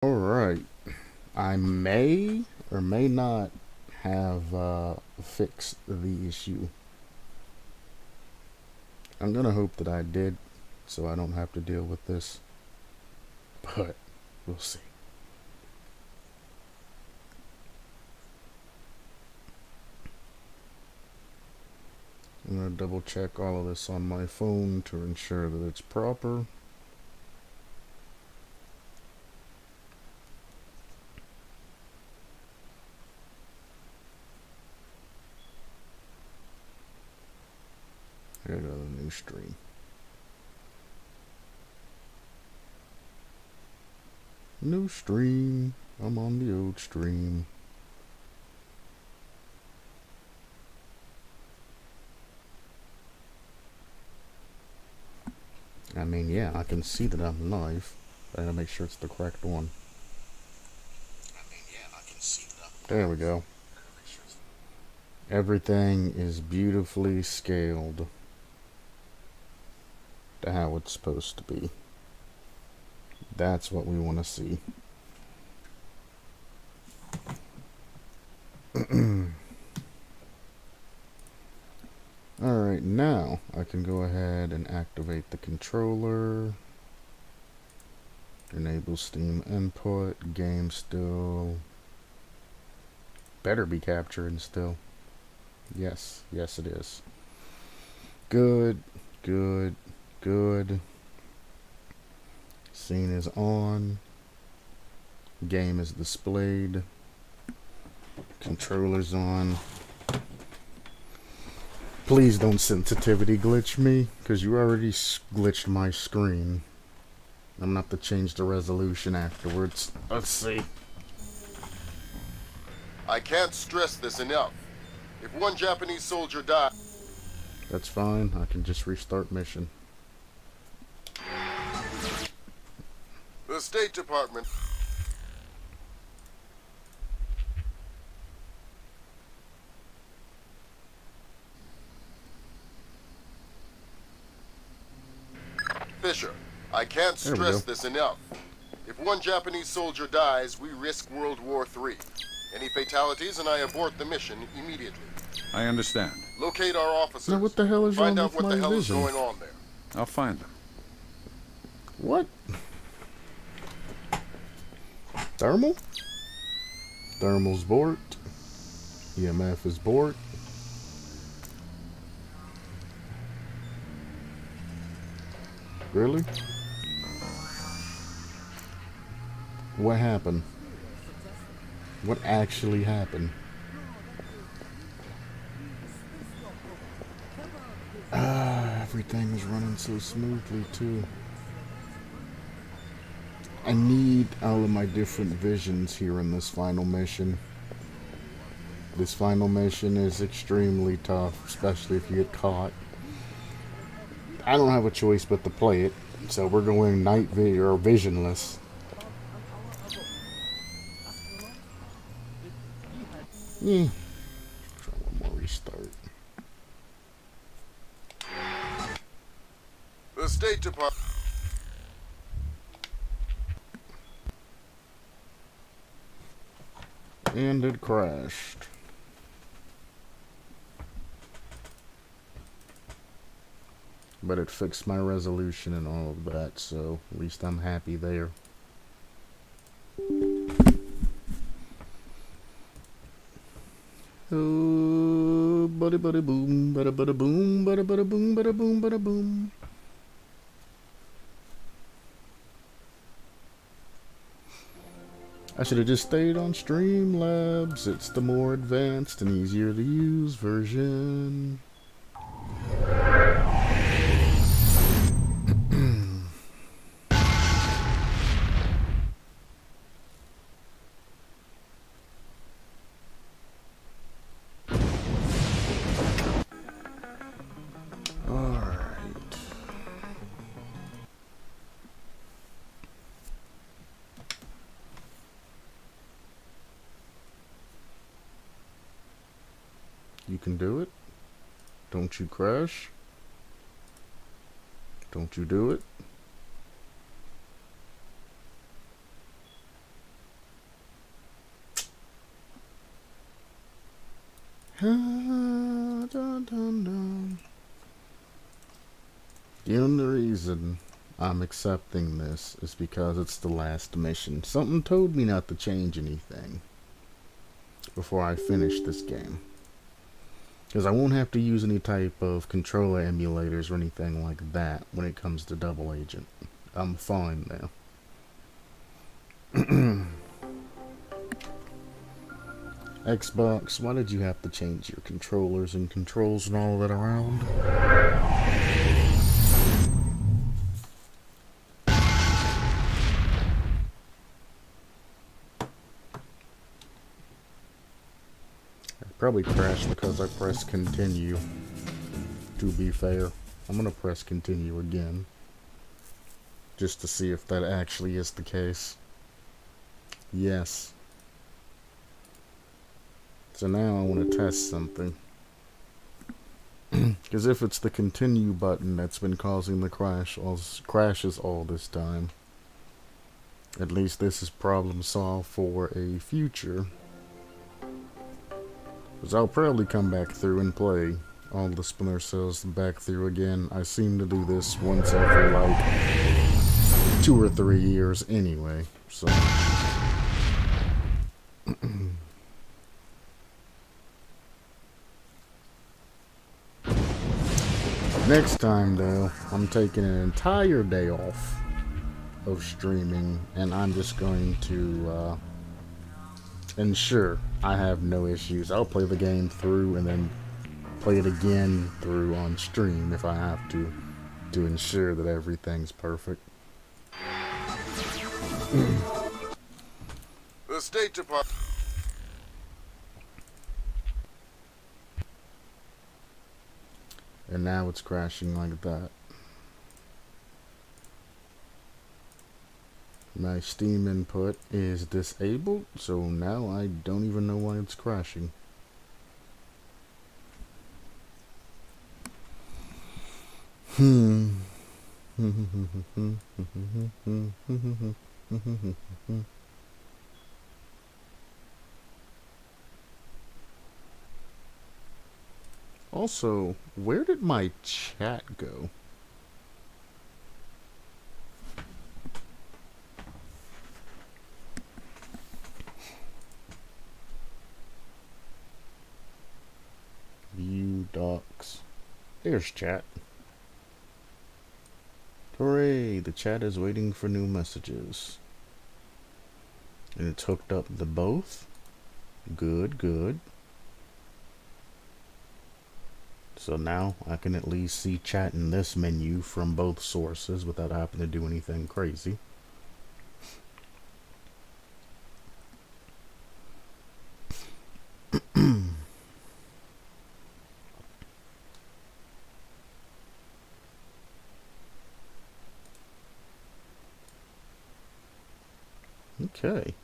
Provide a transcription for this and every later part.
Alright, I may or may not have fixed the issue. I'm gonna hope that I did, so I don't have to deal with this, but we'll see. I'm gonna double check all of this on my phone to ensure that it's proper. I gotta go to the new stream. New stream. I'm on the old stream. I mean, yeah, I can see that I'm live. I gotta make sure it's the correct one. There we go. Everything is beautifully scaled to how it's supposed to be. That's what we want to see. Alright, now I can go ahead and activate the controller. Enable Steam input. Game still. Better be capturing still. Yes, yes it is. Good, good, good. Scene is on. Game is displayed. Controller's on. Please don't sensitivity glitch me, because you already glitched my screen. I'm gonna have to change the resolution afterwards. Let's see. I can't stress this enough. If one Japanese soldier dies... That's fine, I can just restart mission. The State Department... Fisher, I can't stress this enough. If one Japanese soldier dies, we risk World War III. Any fatalities and I abort the mission immediately. I understand. Locate our officers. Now what the hell is wrong Find out with what my the hell vision? is going on there. I'll find them. What? Thermal? Thermal's borked. EMF is borked. Really? What happened? What actually happened? Everything is running so smoothly too. I need all of my different visions here in this final mission. This final mission is extremely tough, especially if you get caught. I don't have a choice but to play it, so we're going night or visionless. Try one more restart. The State Department... And it crashed. But it fixed my resolution and all of that, so at least I'm happy there. Oh, buddy buddy boom, bada bada boom, bada bada boom, bada boom, bada boom. I should have just stayed on Streamlabs. It's the more advanced and easier to use version. You can do it. Don't you crash. Don't you do it. Dun, dun, dun. The only reason I'm accepting this is because it's the last mission. Something told me not to change anything before I finish this game. Because I won't have to use any type of controller emulators or anything like that when it comes to Double Agent. I'm fine now. Xbox, why did you have to change your controllers and controls and all that around? Probably crashed because I pressed continue. To be fair, I'm gonna press continue again just to see if that actually is the case. Yes. So now I want to test something. Because if it's the continue button that's been causing the crashes all this time, at least this is problem solved for a future. Because I'll probably come back through and play all the Splinter Cells back through again. I seem to do this once every like 2 or 3 years anyway, so. Next time though, I'm taking an entire day off of streaming, and I'm just going to ensure I have no issues. I'll play the game through and then play it again through on stream if I have to ensure that everything's perfect. The State Department. And now it's crashing like that. My Steam input is disabled, so now I don't even know why it's crashing. Also, where did my chat go? View docs. There's chat. Hooray, the chat is waiting for new messages. And it's hooked up to both. Good, good. So now I can at least see chat in this menu from both sources without having to do anything crazy. Okay.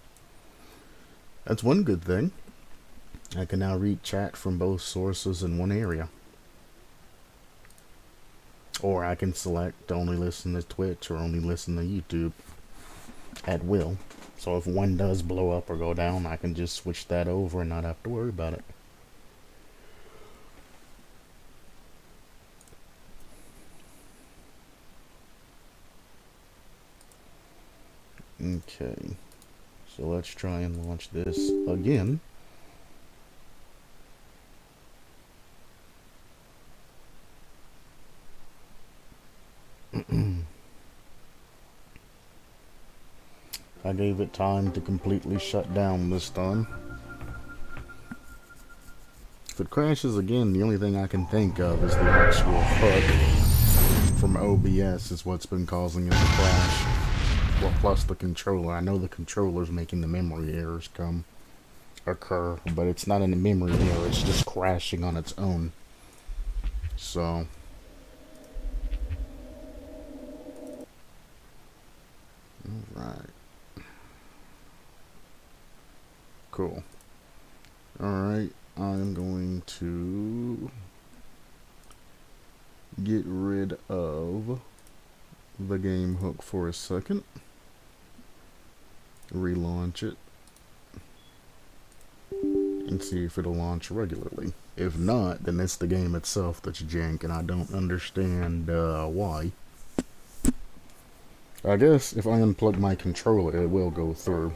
That's one good thing. I can now read chat from both sources in one area. Or I can select to only listen to Twitch or only listen to YouTube at will. So if one does blow up or go down, I can just switch that over and not have to worry about it. Okay. So let's try and launch this again. I gave it time to completely shut down this time. If it crashes again, the only thing I can think of is the actual hook from OBS is what's been causing it to crash. Well, plus the controller. I know the controller's making the memory errors occur, but it's not a memory error, it's just crashing on its own. So alright. Cool. Alright, I'm going to get rid of the game hook for a second. Relaunch it and see if it'll launch regularly. If not, then it's the game itself that's jank, and I don't understand why. I guess if I unplug my controller, it will go through.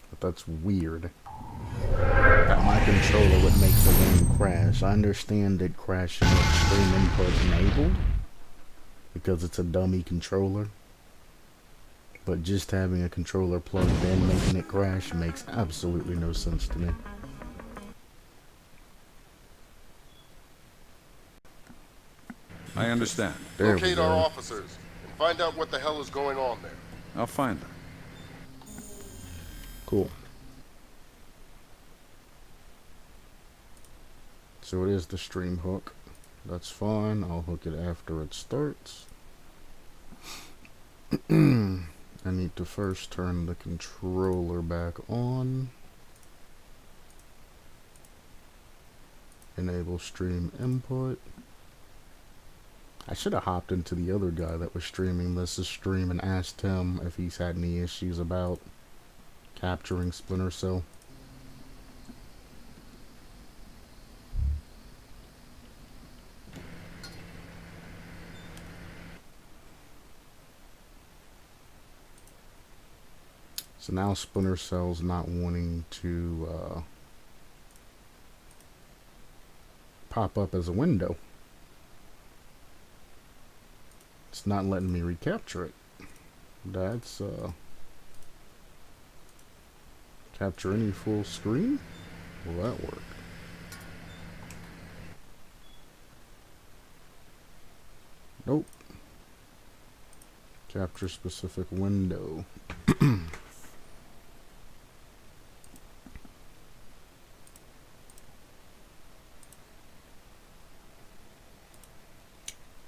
But that's weird. That my controller would make the game crash. I understand it crashing with stream input enabled, because it's a dummy controller. But just having a controller plugged in, making it crash, makes absolutely no sense to me. I understand. There we Locate go. our officers and find out what the hell is going on there. I'll find them. Cool. So it is the stream hook. That's fine. I'll hook it after it starts. I need to first turn the controller back on. Enable stream input. I should have hopped into the other guy that was streaming this stream and asked him if he's had any issues about capturing Splinter Cell. So now Splinter Cell's not wanting to pop up as a window. It's not letting me recapture it. That's capture any full screen? Will that work? Nope. Capture specific window.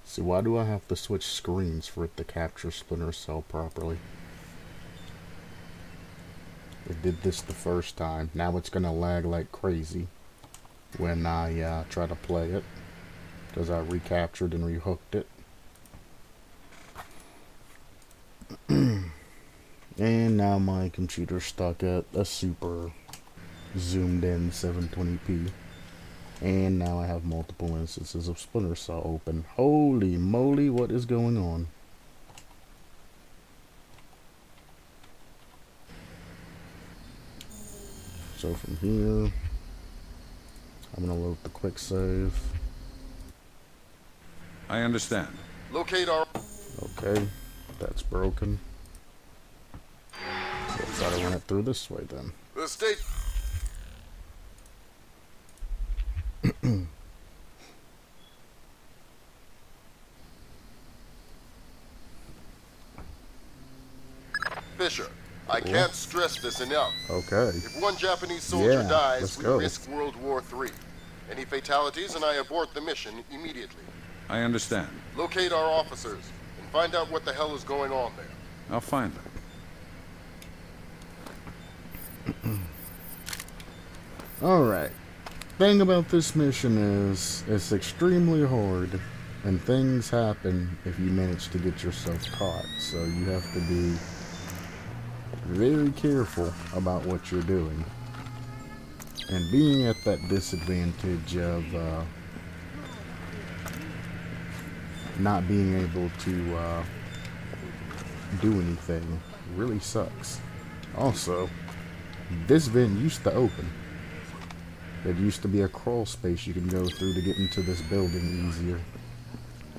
See, why do I have to switch screens for it to capture Splinter Cell properly? It did this the first time. Now it's gonna lag like crazy when I try to play it, because I recaptured and rehooked it. And now my computer's stuck at a super zoomed in 720p. And now I have multiple instances of Splinter Cell open. Holy moly, what is going on? So from here, I'm gonna load the quick save. I understand. Locate our... Okay, that's broken. So gotta run it through this way then. The state... Fisher, I can't stress this enough. Okay. If one Japanese soldier Yeah, dies, let's we go. risk World War III. Any fatalities and I abort the mission immediately. I understand. Locate our officers and find out what the hell is going on there. I'll find them. Alright. Thing about this mission is, it's extremely hard, and things happen if you manage to get yourself caught. So you have to be very careful about what you're doing. And being at that disadvantage of not being able to do anything really sucks. Also, this vent used to open. There used to be a crawl space you can go through to get into this building easier.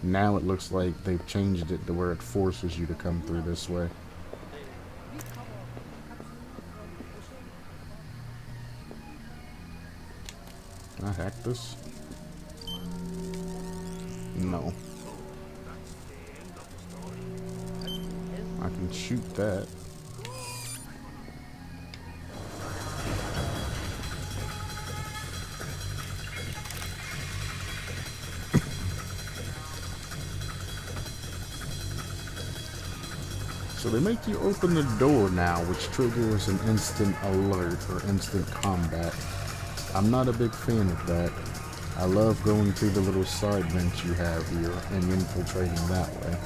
Now it looks like they've changed it to where it forces you to come through this way. Can I hack this? No. I can shoot that. So they make you open the door now, which triggers an instant alert or instant combat. I'm not a big fan of that. I love going through the little side vents you have here and infiltrating that way.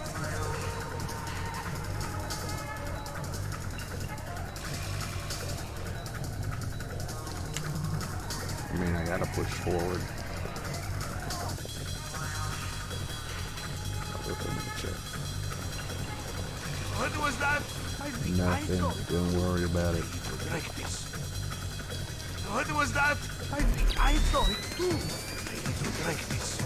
mean I gotta push forward. What was that? Nothing. Don't worry about it. Like this. What was that? I saw it too. I need to drink this.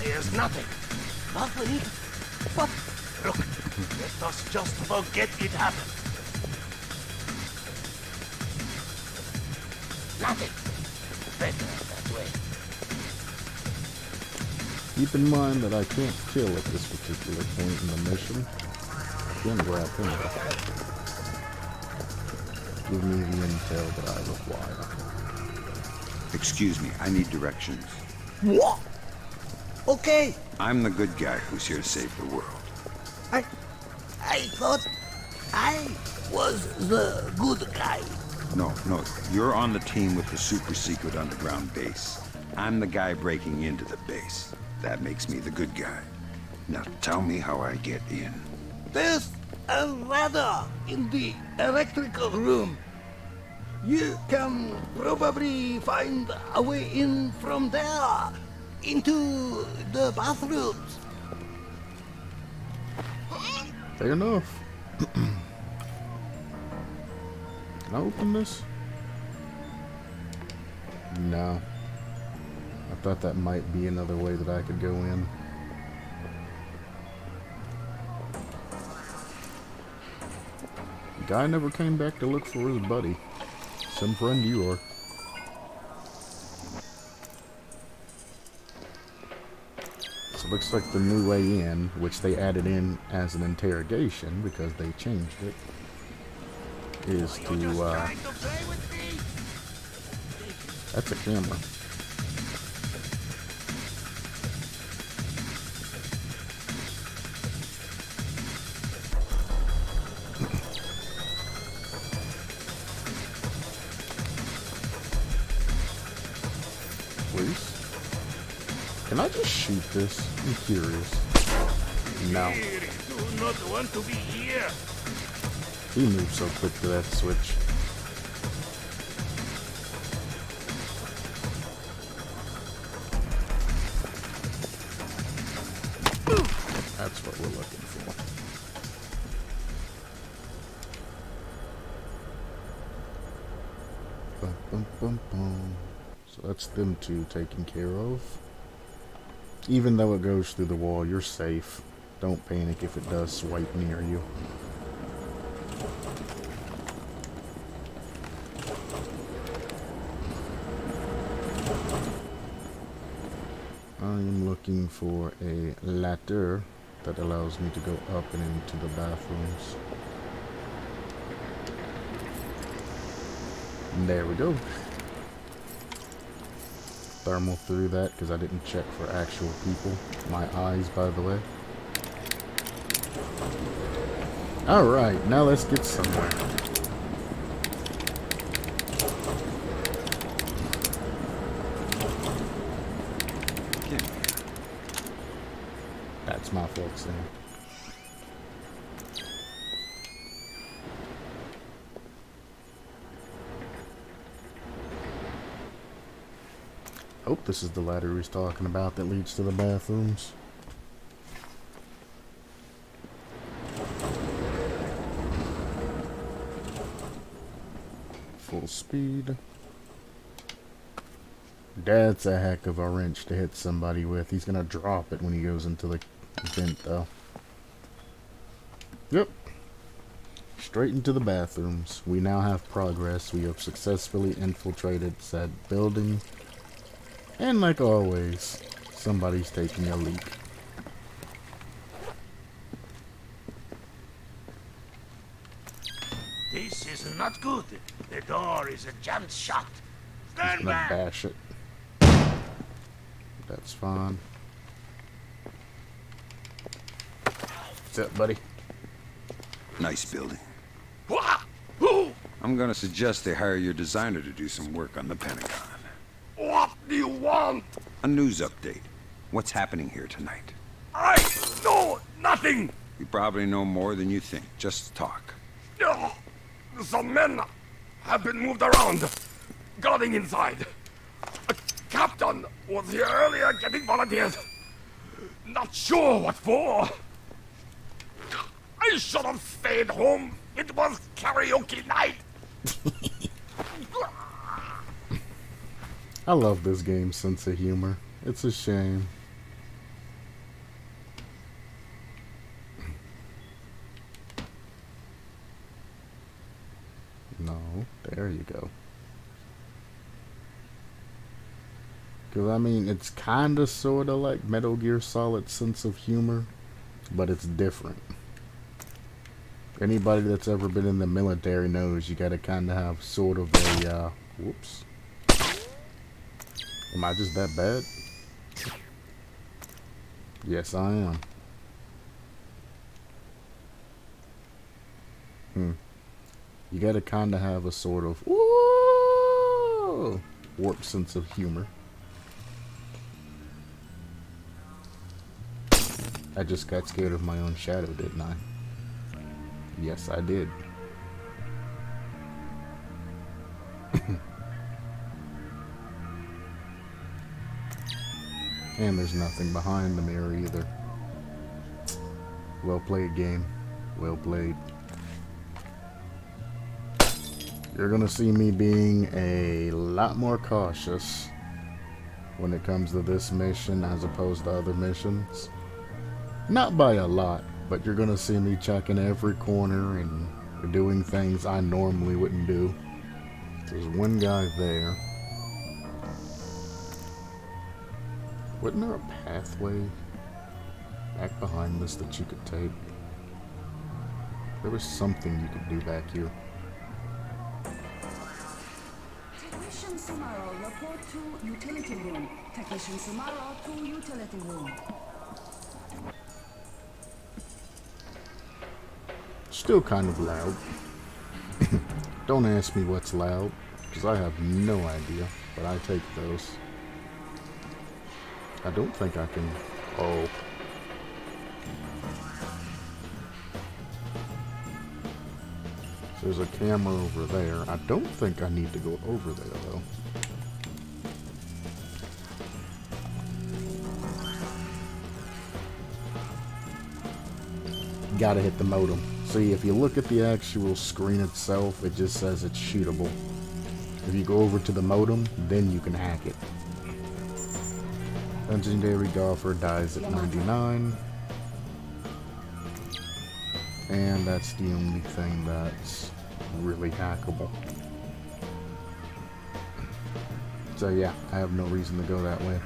There's nothing. Nothing. But look, let us just forget it happened. Nothing. Better that way. Keep in mind that I can't kill at this particular point in the mission. Then grab him. Give me the intel that I require. Excuse me, I need directions. What? Okay. I'm the good guy who's here to save the world. I thought I was the good guy. No, you're on the team with the super secret underground base. I'm the guy breaking into the base. That makes me the good guy. Now tell me how I get in. There's a ladder in the electrical room. You can probably find a way in from there into the bathrooms. Fair enough. Can I open this? No. I thought that might be another way that I could go in. The guy never came back to look for his buddy. Some friend you are. So it looks like the new way in, which they added in as an interrogation because they changed it, is to, that's a camera. Please? Can I just shoot this? I'm curious. No. Do not want to be here. He moved so quick to that switch. That's what we're looking for. Bum, bum, bum, bum. So that's them two taken care of. Even though it goes through the wall, you're safe. Don't panic if it does swipe near you. I'm looking for a ladder that allows me to go up and into the bathrooms. And there we go. Thermal through that because I didn't check for actual people. My eyes, by the way. Alright, now let's get somewhere. That's my fault, Sam. Hope this is the ladder he's talking about that leads to the bathrooms. Full speed. That's a heck of a wrench to hit somebody with. He's gonna drop it when he goes into the vent, though. Yep. Straight into the bathrooms. We now have progress. We have successfully infiltrated said building. And like always, somebody's taking a leak. This is not good. The door is jammed shut. Stand I'm gonna back. bash it. That's fine. What's up, buddy? Nice building. Wha- Who? I'm gonna suggest they hire your designer to do some work on the Pentagon. What? do you want? A news update. What's happening here tonight? I know nothing. You probably know more than you think. Just talk. Some men have been moved around, guarding inside. A captain was here earlier getting volunteers. Not sure what for. I should have stayed home. It was karaoke night. I love this game's sense of humor. It's a shame. No, there you go. Because, I mean, it's kind of sort of like Metal Gear Solid's sense of humor, but it's different. Anybody that's ever been in the military knows you gotta kind of have sort of a, whoops. Am I just that bad? Yes, I am. You gotta kind of have a sort of woo, warped sense of humor. I just got scared of my own shadow, didn't I? Yes, I did. And there's nothing behind the mirror either. Well played, game. Well played. You're gonna see me being a lot more cautious when it comes to this mission as opposed to other missions. Not by a lot, but you're gonna see me checking every corner and doing things I normally wouldn't do. There's one guy there. Wasn't there a pathway back behind this that you could take? There was something you could do back here. Technician Sumaro, report to utility room. Technician Sumaro to utility room. Still kind of loud. Don't ask me what's loud, because I have no idea, but I take those. I don't think I can... Oh. So there's a camera over there. I don't think I need to go over there, though. Gotta hit the modem. See, if you look at the actual screen itself, it just says it's shootable. If you go over to the modem, then you can hack it. Legendary golfer dies at 99. And that's the only thing that's really hackable. So yeah, I have no reason to go that way.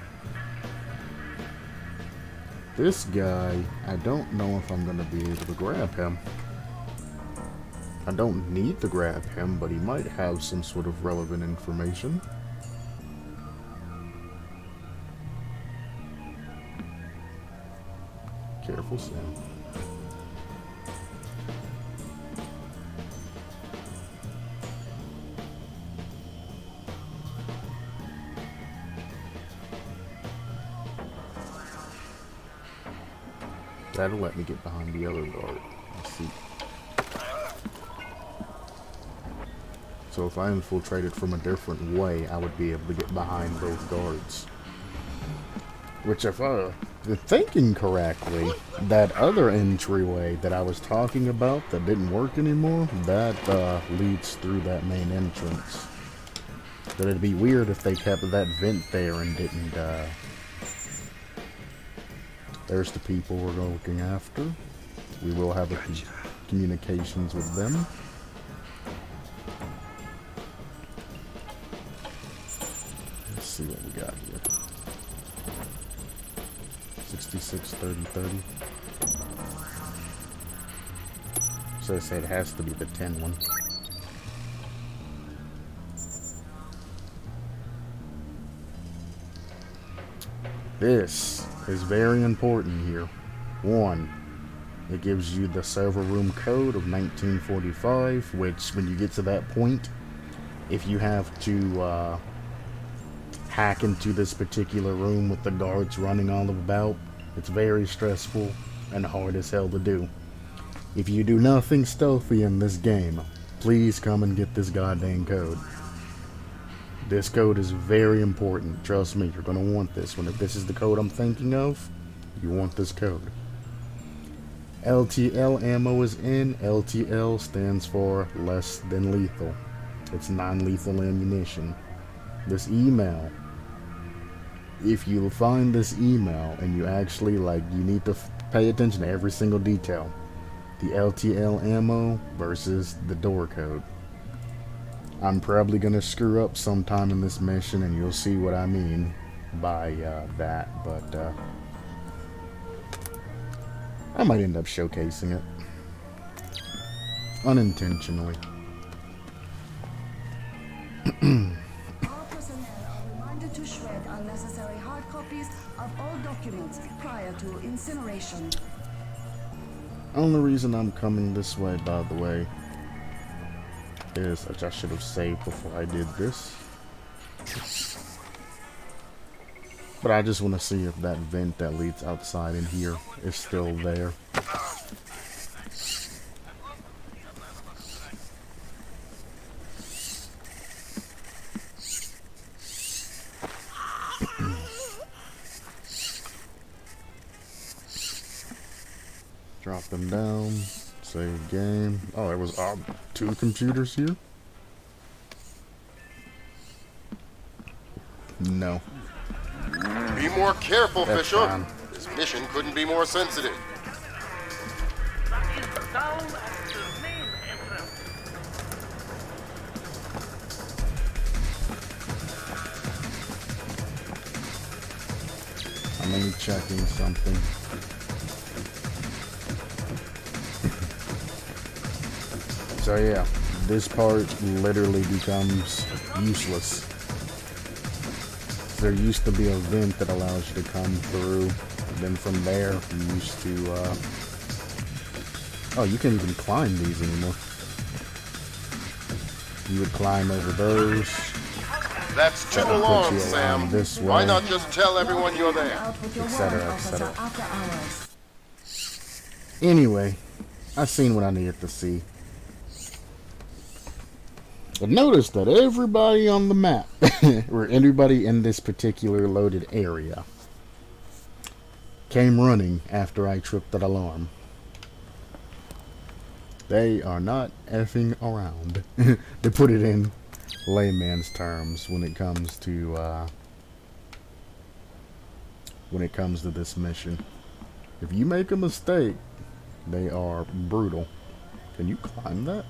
This guy, I don't know if I'm going to be able to grab him. I don't need to grab him, but he might have some sort of relevant information. Careful, Sam. That'll let me get behind the other guard. Let's see. So if I infiltrated from a different way, I would be able to get behind both guards. Which, if I'm thinking correctly, that other entryway that I was talking about that didn't work anymore, that leads through that main entrance. But it'd be weird if they kept that vent there and didn't, There's the people we're looking after. We will have communications with them. Let's see what we got here. 66, 30, 30. So I say it has to be the 10 one. This is very important here. 1, it gives you the server room code of 1945, which when you get to that point, if you have to hack into this particular room with the guards running all about. It's very stressful and hard as hell to do. If you do nothing stealthy in this game, please come and get this goddamn code. This code is very important. Trust me, you're going to want this one. If this is the code I'm thinking of, you want this code. LTL ammo is in. LTL stands for less than lethal. It's non-lethal ammunition. This email, if you find this email and you actually you need to pay attention to every single detail. The LTL ammo versus the door code. I'm probably going to screw up sometime in this mission, and you'll see what I mean by that, but I might end up showcasing it. Unintentionally. All personnel are reminded to shred unnecessary hard copies of all documents prior to incineration. Only reason I'm coming this way, by the way, is which I should have saved before I did this. But I just want to see if that vent that leads outside in here is still there. Drop them down. Save game. Oh, there was 2 computers here? No. Be more careful, That's Fisher. fine. This mission couldn't be more sensitive. That is down at the main entrance. I'm only checking something. So yeah, this part literally becomes useless. There used to be a vent that allows you to come through. Then from there, you used to, oh, you can't even climb these anymore. You would climb over those. That's too That would put long, you Sam. around this Why way. not just tell everyone you're there? Out with your Etc., warrant, officer, etc. after hours. Anyway, I seen what I needed to see. But notice that everybody on the map, or everybody in this particular loaded area, came running after I tripped that alarm. They are not effing around. To put it in layman's terms when it comes to this mission. If you make a mistake, they are brutal. Can you climb that?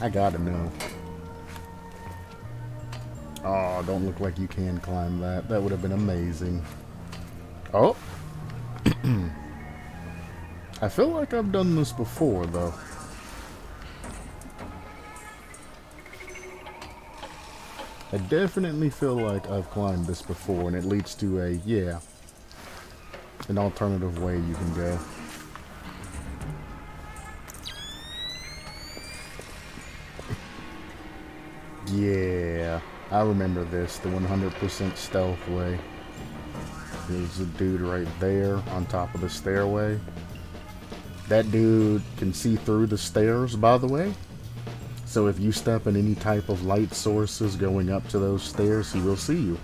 I gotta know. Oh, don't look like you can climb that. That would have been amazing. Oh! I feel like I've done this before, though. I definitely feel like I've climbed this before, and it leads to an alternative way you can go. Yeah, I remember this, the 100% stealth way. There's a dude right there on top of the stairway. That dude can see through the stairs, by the way. So if you step in any type of light sources going up to those stairs, he will see you.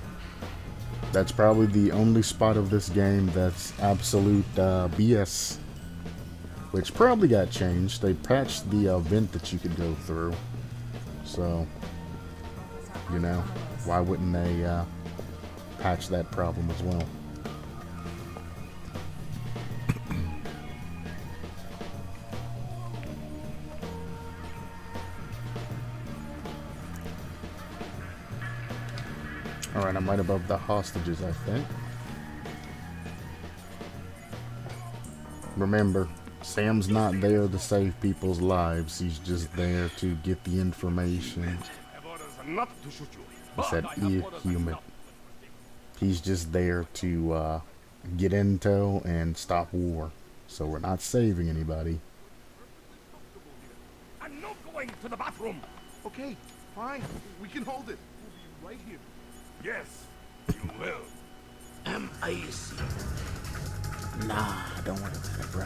That's probably the only spot of this game that's absolute BS. Which probably got changed. They patched the vent that you could go through. So, you know, why wouldn't they patch that problem as well? Alright, I'm right above the hostages, I think. Remember, Sam's not there to save people's lives. He's just there to get the information. Have orders not to shoot you. He said, But I have orders human. not. He's just there to get intel and stop war. So we're not saving anybody. And no no going to the bathroom. Okay, fine. We can hold it. We'll be right here. Yes, you will. M.I.C. Nah, don't worry about it, bro.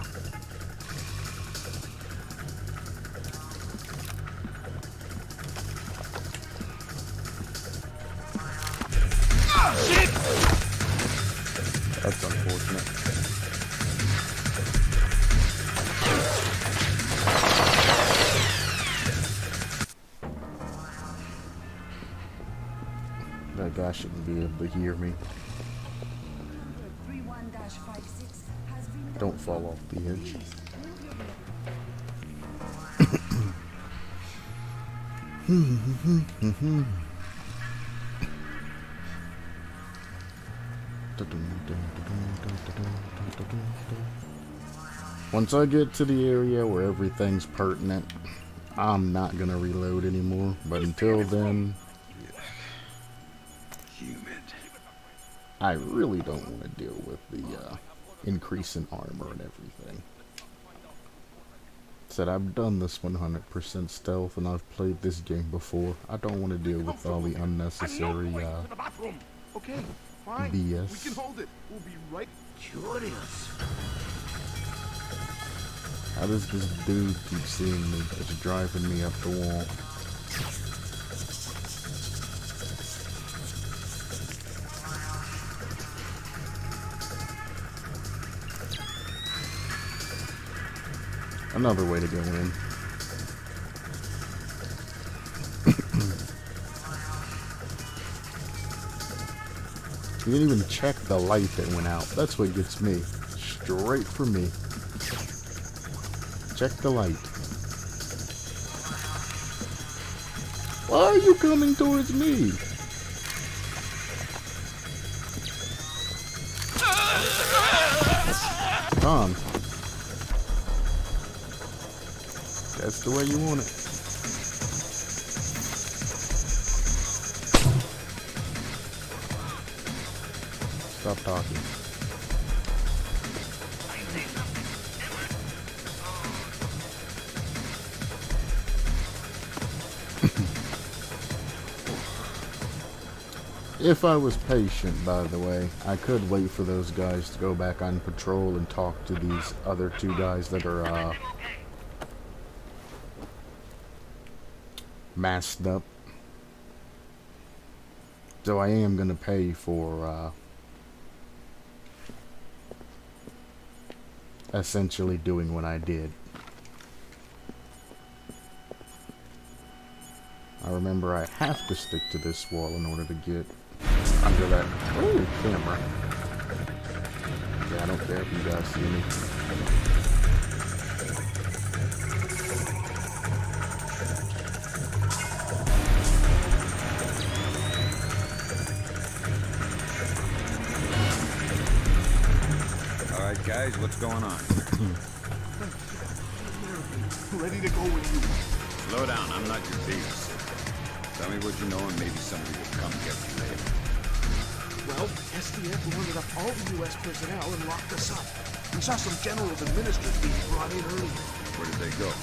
That's unfortunate. That guy shouldn't be able to hear me. 31-56 has been Don't fall off the edge. Once I get to the area where everything's pertinent, I'm not gonna reload anymore. But until then, Humid. I really don't want to deal with the increase in armor and everything. Said I've done this 100% stealth and I've played this game before. I don't want to deal with all the unnecessary Okay, fine. BS. We can hold it. We'll be right. Curious. How does this dude keep seeing me? It's driving me up the wall. Another way to go in. You didn't even check the light that went out. That's what gets me. Straight for me. Check the light. Why are you coming towards me? Tom. That's the way you want it. Stop talking. If I was patient, by the way, I could wait for those guys to go back on patrol and talk to these other two guys that are, masked up. So I am gonna pay for, essentially doing what I did. I remember I have to stick to this wall in order to get under that camera. Yeah, I don't care if you guys see me. All right, guys, what's going on? Ready to go with you. Slow down, I'm not your babysitter. Tell me what you know and maybe somebody will come get you later. Well, SDF rounded up all the U.S. personnel and locked us up. We saw some generals and ministers being brought in earlier. Where did they go?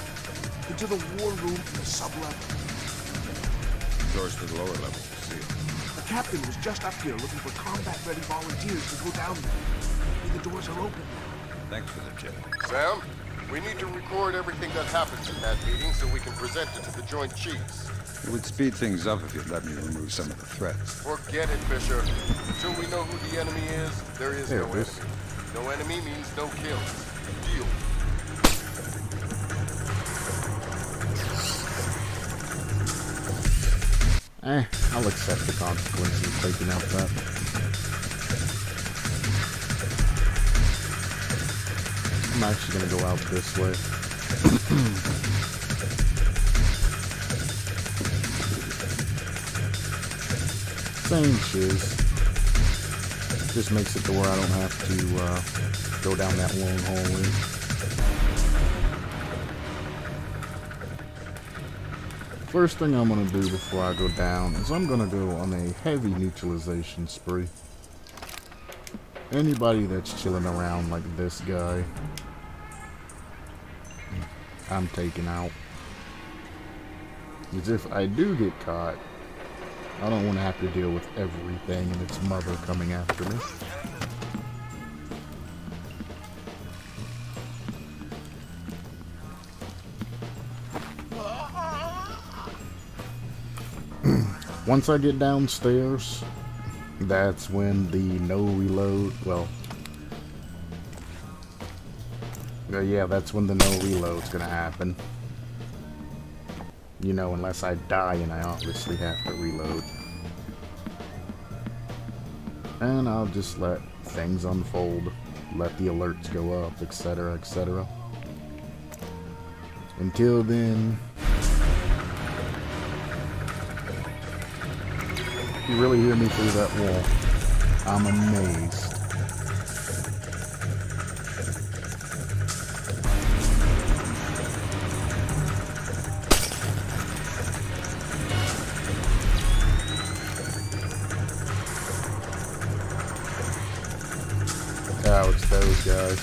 Into the war room in the sub-level. Doors to the lower levels are sealed. The captain was just up here looking for combat-ready volunteers to go down there. Maybe the doors are open now. Thanks for the tip. Sam, we need to record everything that happens in that meeting so we can present it to the Joint Chiefs. It would speed things up if you'd let me remove some of the threats. Forget it, Fisher. Until we know who the enemy is, there is no enemy. No enemy means no kills. Deal. I'll accept the consequences of taking out that. I'm actually gonna go out this way. Same shiz. Just makes it to where I don't have to go down that long hallway. First thing I'm gonna do before I go down is I'm gonna go on a heavy neutralization spree. Anybody that's chilling around like this guy, I'm taking out. Because if I do get caught, I don't want to have to deal with everything and its mother coming after me. Once I get downstairs, that's when the no reload, well, yeah, that's when the no reload's gonna happen. You know, unless I die and I obviously have to reload. And I'll just let things unfold, let the alerts go up, etc., etc. Until then, if you really hear me through that wall, I'm amazed. Oh, it's those guys.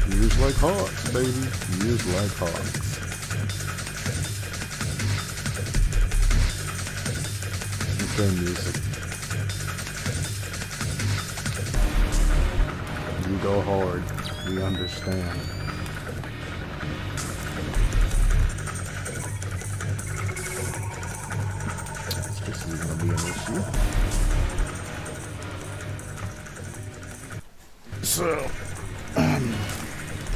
Use like hawks, baby. Use like hawks. Okay, music. You go hard. We understand. This is gonna be an issue. So,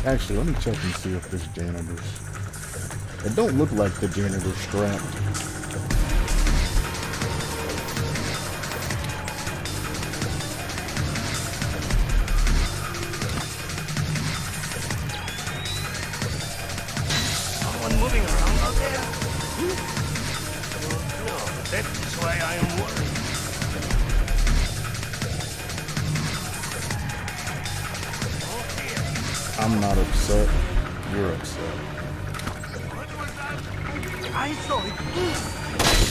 actually, let me check and see if there's janitors. It don't look like the janitor's strapped. Someone moving around out there? No, that's why I am worried. I'm not upset. You're upset. What was that? I saw it.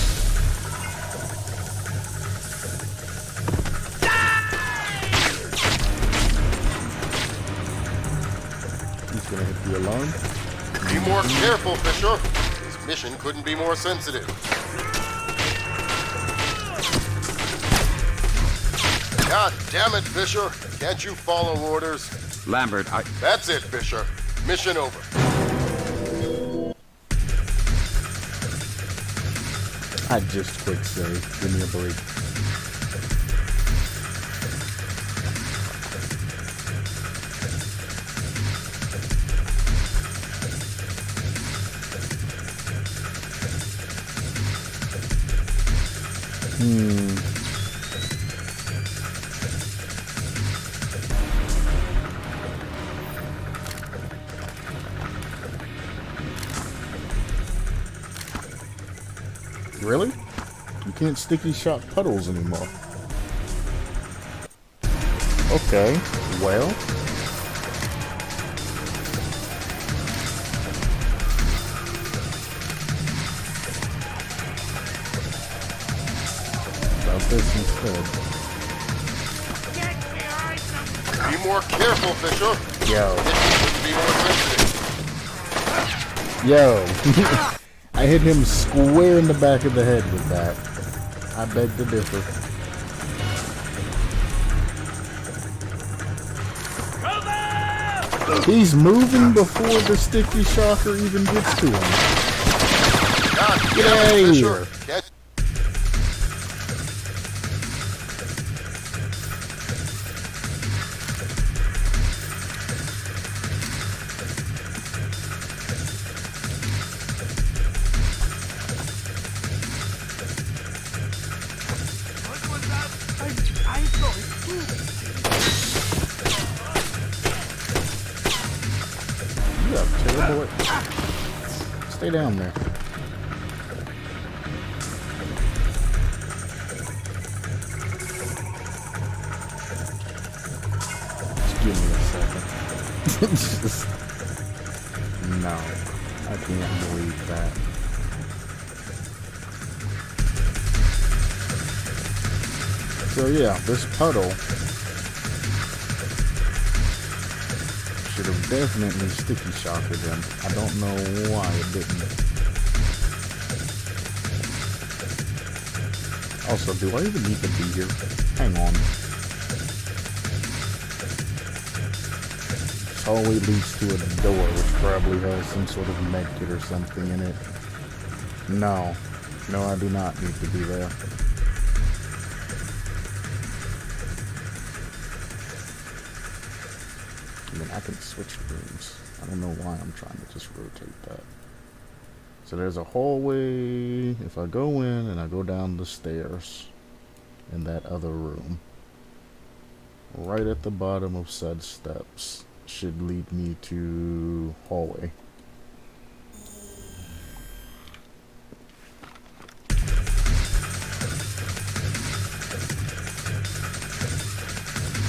He's gonna hit the alarm. Be more careful, Fisher. This mission couldn't be more sensitive. God damn it, Fisher. Can't you follow orders? Lambert, That's it, Fisher. Mission over. I just quick save. Give me a break. Really? You can't sticky shot puddles anymore. Okay, well. About this instead. Be more careful, Fisher. Yo. Mission couldn't be more sensitive. Yo. I hit him square in the back of the head with that. I beg to differ. He's moving before the sticky shocker even gets to him. God Get damn out it, of Fisher. here. Can't- What was that? I saw it. You have terrible. Stay down there. Just give me a second. Just, no, I can't believe that. So yeah, this puddle should have definitely sticky shocked him. I don't know why it didn't. Also, do I even need to be here? Hang on. This hallway leads to a door, which probably has some sort of medkit or something in it. No. No, I do not need to be there. I mean, I can switch rooms. I don't know why I'm trying to just rotate that. So there's a hallway. If I go in and I go down the stairs in that other room, right at the bottom of said steps should lead me to hallway.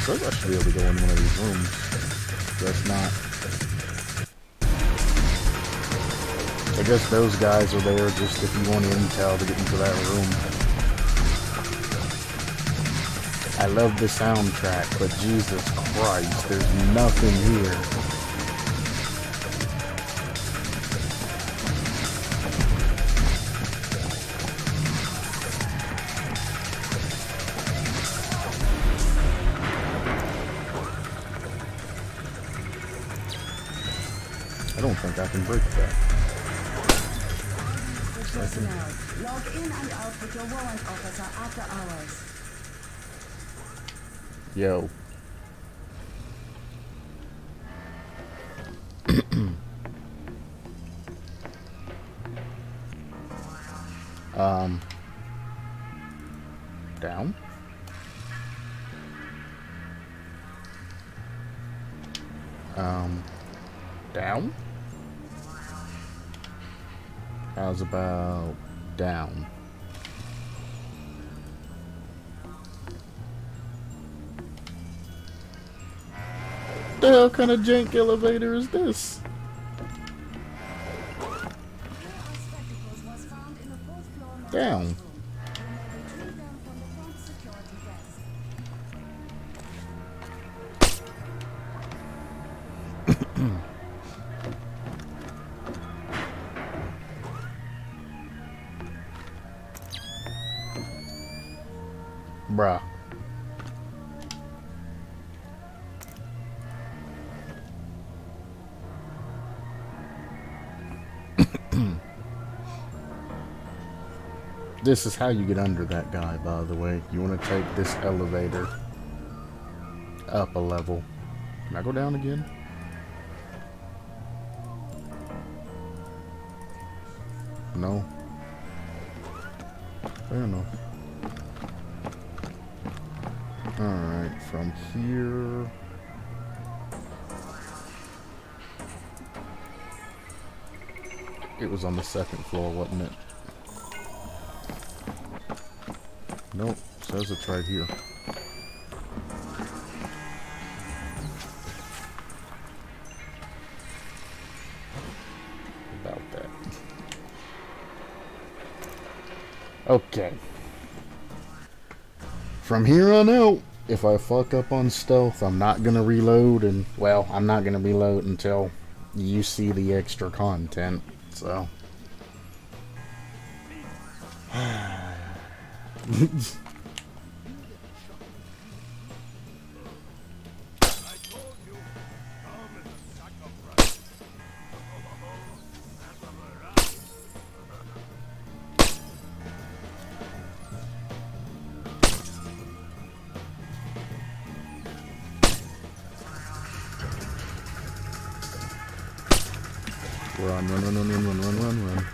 So I should be able to go in one of these rooms. That's not. I guess those guys are there just if you want intel to get into that room. I love the soundtrack, but Jesus Christ, there's nothing here. I don't think I can break that. Personnel, log in and out with your warrant officer after hours. Yo. Down. Down. How's about down? The hell kind of jank elevator is this? Down. Bruh. This is how you get under that guy, by the way. You want to take this elevator up a level. Can I go down again? No. Fair enough. Alright, from here. It was on the second floor, wasn't it? Nope, says it's right here. About that. Okay. From here on out, if I fuck up on stealth, I'm not gonna reload, and, well, I'm not gonna reload until you see the extra content, so. Run, run, run, run, run, run, run, run, run.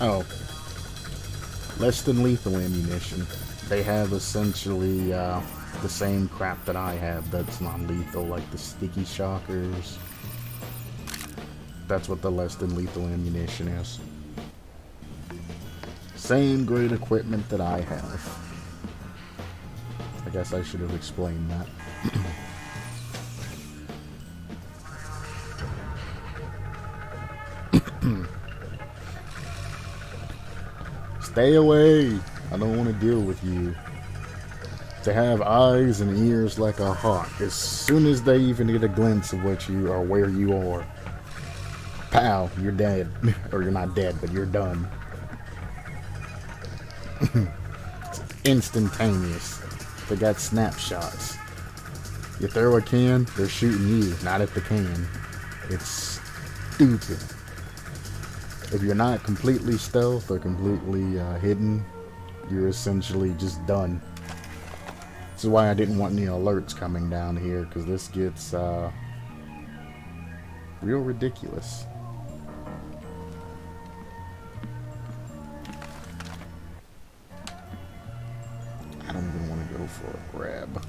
Oh. Less than lethal ammunition. They have essentially the same crap that I have that's non-lethal, like the sticky shockers. That's what the less than lethal ammunition is. Same great equipment that I have. I guess I should have explained that. Stay away! I don't want to deal with you. They have eyes and ears like a hawk. As soon as they even get a glimpse of what you are, where you are, pow, you're dead. Or you're not dead, but you're done. It's instantaneous. They got snapshots. You throw a can, they're shooting you, not at the can. It's stupid. If you're not completely stealth or completely hidden, you're essentially just done. This is why I didn't want any alerts coming down here, because this gets real ridiculous. I don't even want to go for a grab.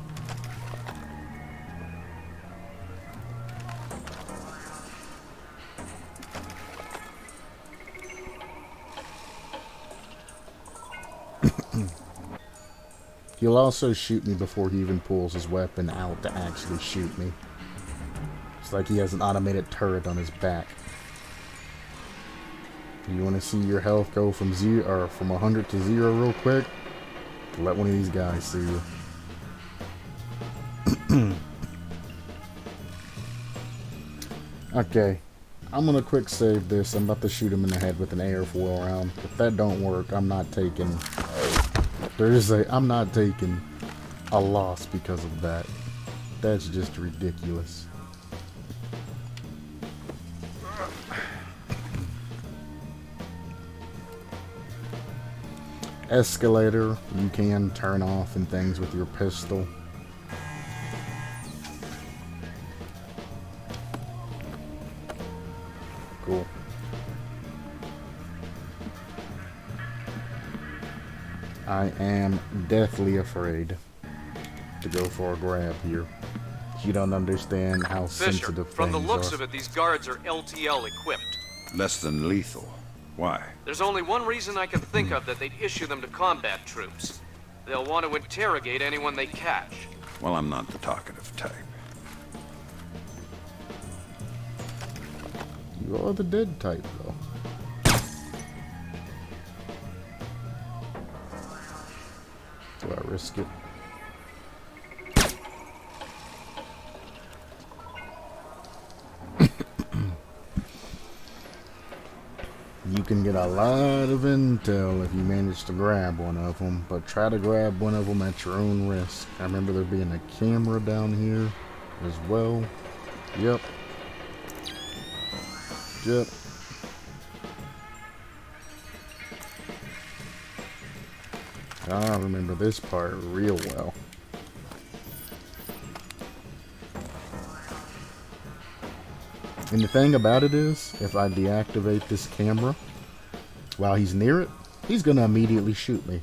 He'll also shoot me before he even pulls his weapon out to actually shoot me. It's like he has an automated turret on his back. You want to see your health go from 100 to 0 real quick? Let one of these guys see you. Okay, I'm gonna quick save this. I'm about to shoot him in the head with an airfoil round. If that don't work, I'm not taking. I'm not taking a loss because of that. That's just ridiculous. Escalator, you can turn off and things with your pistol. Cool. I am deathly afraid to go for a grab here. You don't understand how sensitive from the things looks are. of it, these guards are LTL equipped. Less than lethal. Why? There's only one reason I can think of that they'd issue them to combat troops. They'll want to interrogate anyone they catch. Well, I'm not the talkative type. You are the dead type, though. Do I risk it? You can get a lot of intel if you manage to grab one of them, but try to grab one of them at your own risk. I remember there being a camera down here as well. Yep. Yep. I remember this part real well. And the thing about it is, if I deactivate this camera while he's near it, he's going to immediately shoot me.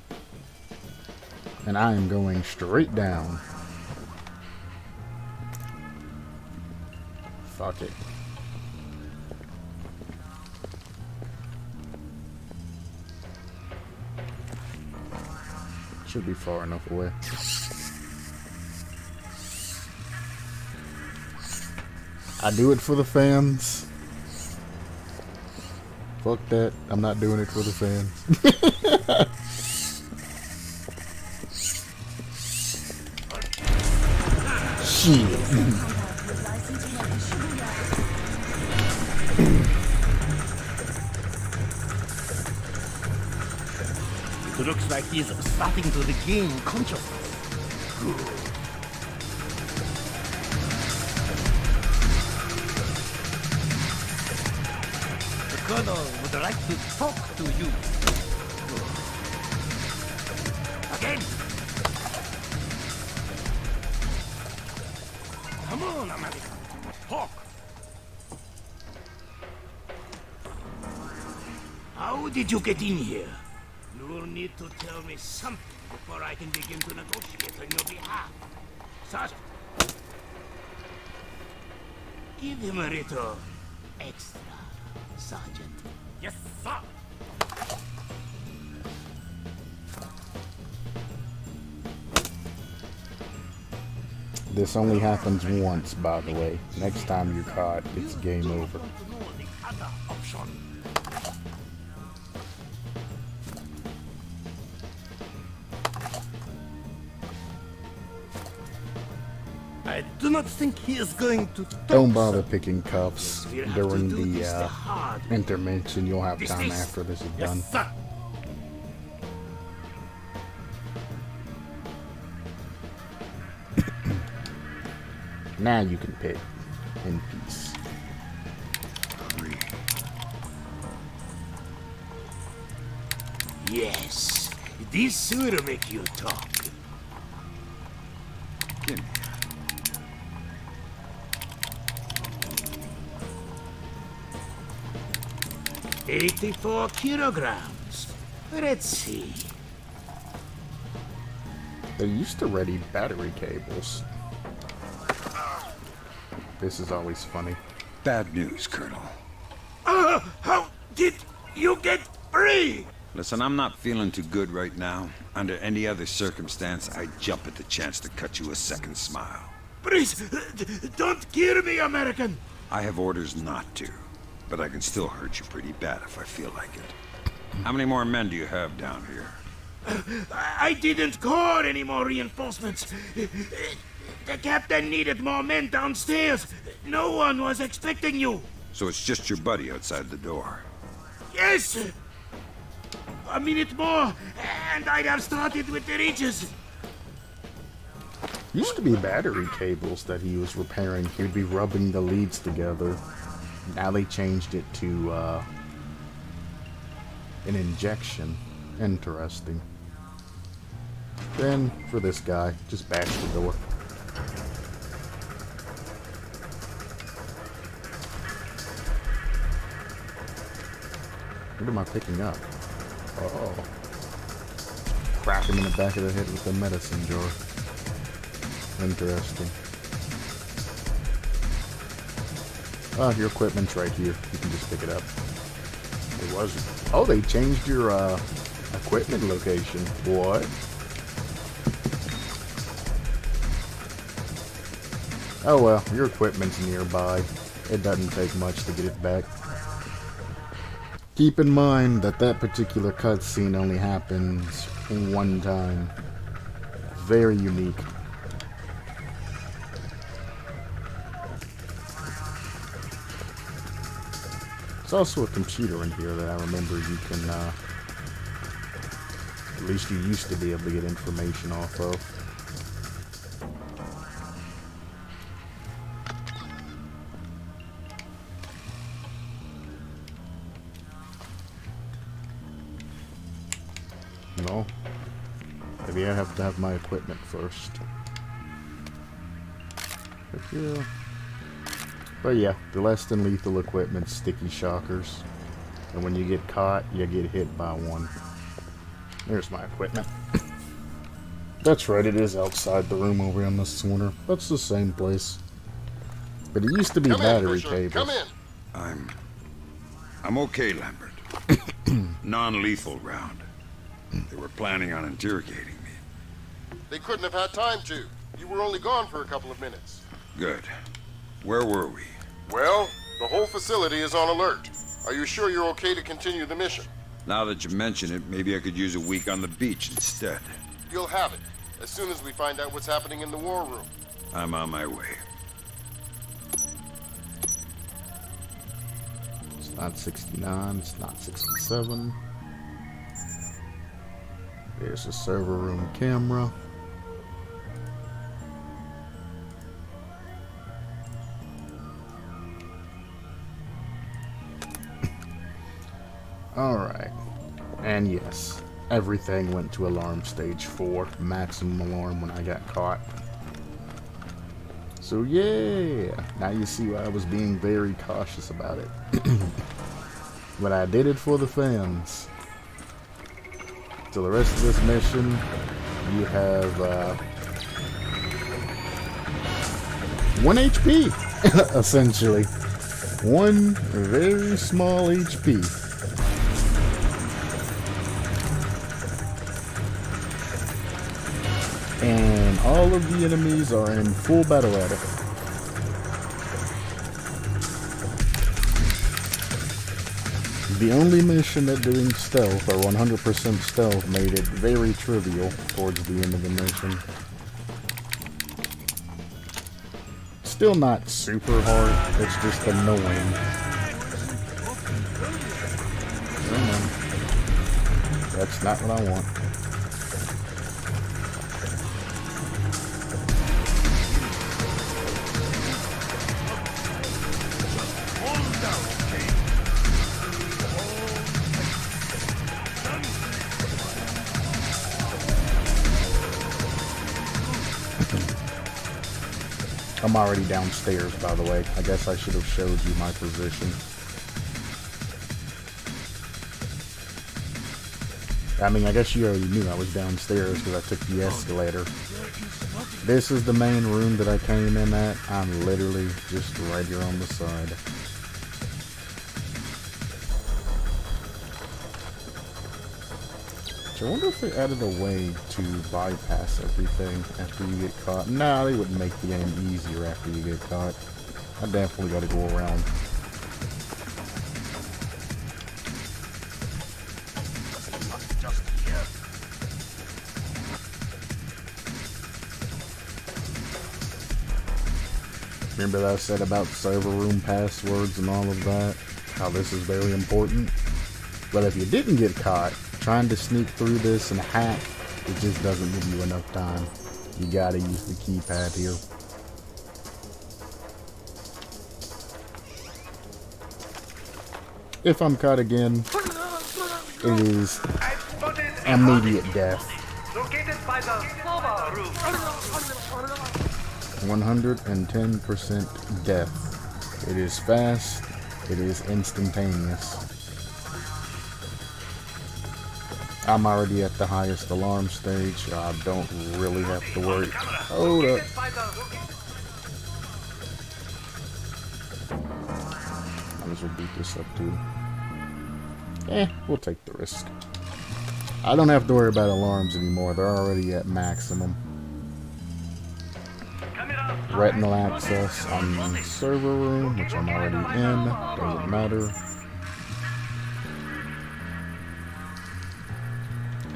And I am going straight down. Fuck it. Should be far enough away. I do it for the fans. Fuck that. I'm not doing it for the fans. Shit. It looks like he's starting to regain consciousness. Good. The Colonel would like to talk to you. Again! Come on, America. Talk! How did you get in here? You'll need to tell me something before I can begin to negotiate on your behalf. Sergeant, give him a little extra. Sergeant. Yes, sir. This only happens once, by the way. Next time you're caught, it's game over. Don't know the other option. I do not think he is going to talk. Don't bother picking cuffs We'll have during to do the this the hard way. intervention. You'll have time This. after this is Yes, done. sir. Now you can pick in peace. Yes, this will make you talk. Give me. 84 kilograms. Let's see. They used to ready battery cables. This is always funny. Bad news, Colonel. How did you get free? Listen, I'm not feeling too good right now. Under any other circumstance, I'd jump at the chance to cut you a second smile. Please, don't kill me, American. I have orders not to, but I can still hurt you pretty bad if I feel like it. How many more men do you have down here? I didn't call any more reinforcements. The captain needed more men downstairs. No one was expecting you. So it's just your buddy outside the door. Yes! A minute more, and I'd have started with the reaches. Used to be battery cables that he was repairing. He'd be rubbing the leads together. Now they changed it to an injection. Interesting. Then for this guy, just bash the door. What am I picking up? Oh. Crack him in the back of the head with a medicine jar. Interesting. Oh, your equipment's right here. You can just pick it up. It wasn't. Oh, they changed your equipment location. What? Oh well, your equipment's nearby. It doesn't take much to get it back. Keep in mind that that particular cutscene only happens one time. Very unique. There's also a computer in here that I remember you can, at least you used to be able to get information off of. No. Maybe I have to have my equipment first. But yeah, the less than lethal equipment, sticky shockers. And when you get caught, you get hit by one. There's my equipment. That's right, it is outside the room over on this corner. That's the same place. But it used to be Come in, battery Fisher. cables. Come in. I'm okay, Lambert. Non-lethal round. They were planning on interrogating me. They couldn't have had time to. You were only gone for a couple of minutes. Good. Where were we? Well, the whole facility is on alert. Are you sure you're okay to continue the mission? Now that you mention it, maybe I could use a week on the beach instead. You'll have it, as soon as we find out what's happening in the war room. I'm on my way. It's not 69, it's not 67. There's a server room camera. Alright. And yes, everything went to alarm stage 4. Maximum alarm when I got caught. So yeah, now you see why I was being very cautious about it. But I did it for the fans. So the rest of this mission, you have 1 HP, essentially. One very small HP. And all of the enemies are in full battle at it. The only mission that doing stealth, or 100% stealth, made it very trivial towards the end of the mission. Still not super hard, it's just annoying. That's not what I want. I'm already downstairs, by the way. I guess I should have showed you my position. I mean, I guess you already knew I was downstairs because I took the escalator. This is the main room that I came in at. I'm literally just right here on the side. I wonder if they added a way to bypass everything after you get caught. Nah, they wouldn't make the game easier after you get caught. I definitely gotta go around. Remember that I said about server room passwords and all of that? How this is very important? Well, if you didn't get caught trying to sneak through this and hack, it just doesn't give you enough time. You gotta use the keypad here. If I'm caught again, it is immediate death. 110% death. It is fast, it is instantaneous. I'm already at the highest alarm stage. I don't really have to worry. Hold up. Might as well beat this up too. We'll take the risk. I don't have to worry about alarms anymore. They're already at maximum. Retinal access on the server room, which I'm already in. Doesn't matter.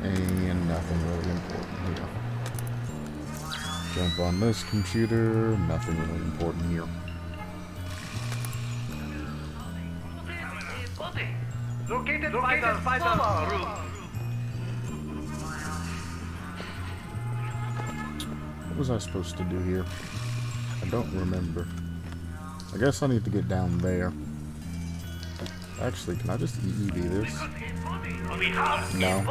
And nothing really important here. Jump on this computer. Nothing really important here. Located by the room. What was I supposed to do here? I don't remember. I guess I need to get down there. Actually, can I just EED this? No.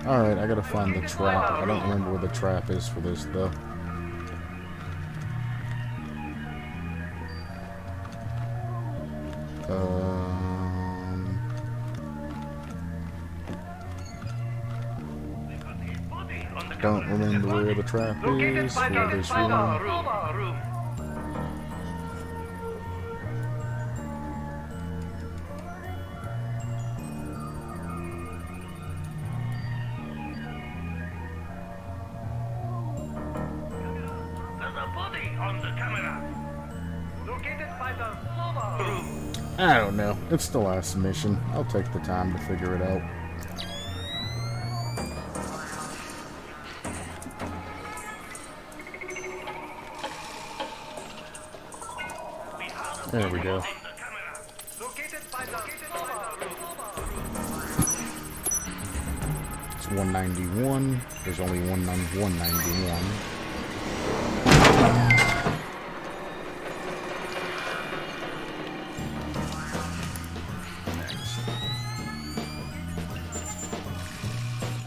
Alright, I gotta find the trap. I don't remember where the trap is for this, though. Don't remember where the trap is for this room. I don't know. It's the last mission. I'll take the time to figure it out. There we go. It's 191. There's only 191.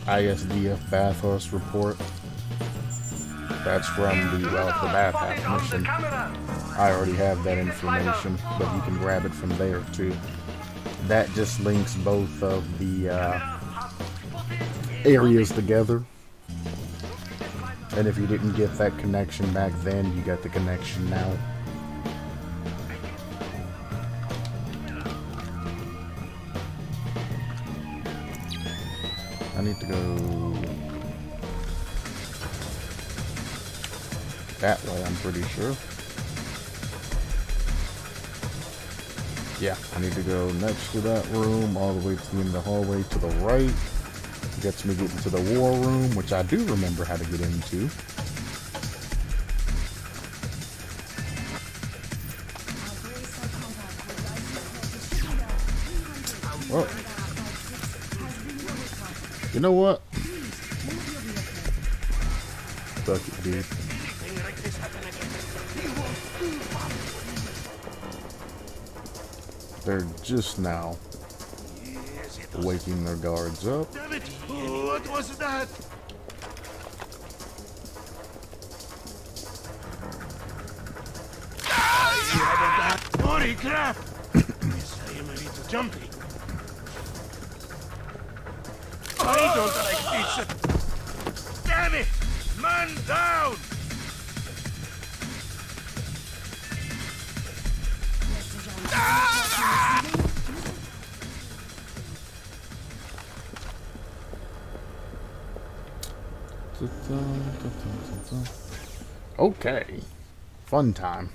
ISDF bathhouse report. That's from the bathhouse mission. I already have that information, but you can grab it from there too. That just links both of the areas together. And if you didn't get that connection back then, you got the connection now. I need to go that way, I'm pretty sure. Yeah, I need to go next to that room, all the way to the end of the hallway to the right. Gets me getting to the war room, which I do remember how to get into. Oh. You know what? Fuck it, dude. They're just now waking their guards up. Damn it! What was that? Holy crap! Yes, I am a little jumpy. I don't like this. Damn it! Man down! Okay. Fun time.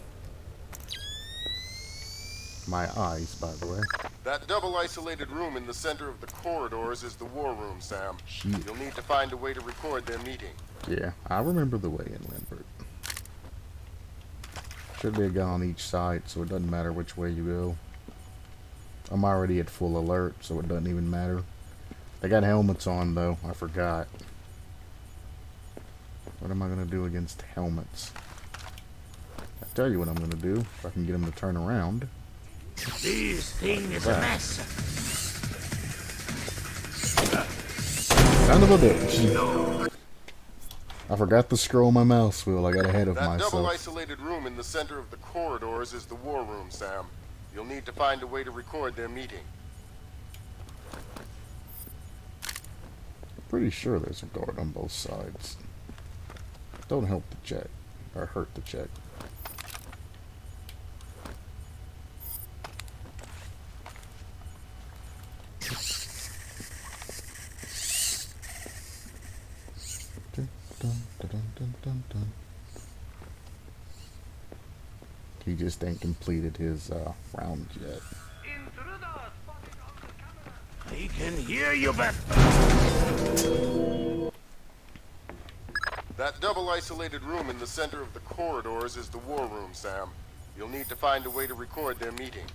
My eyes, by the way. That double isolated room in the center of the corridors is the war room, Sam. Shit. You'll need to find a way to record their meeting. Yeah, I remember the way in Lambert. Should be a gun on each side, so it doesn't matter which way you go. I'm already at full alert, so it doesn't even matter. They got helmets on, though. I forgot. What am I going to do against helmets? I'll tell you what I'm going to do. If I can get them to turn around. This thing is a mess. Son of a bitch. I forgot to scroll my mouse wheel. I got ahead of That double myself. isolated room in the center of the corridors is the war room, Sam. You'll need to find a way to record their meeting. Pretty sure there's a guard on both sides. Don't help the check. Or hurt the check. He just ain't completed his round yet. I can hear you, but That double isolated room in the center of the corridors is the war room, Sam. You'll need to find a way to record their meeting.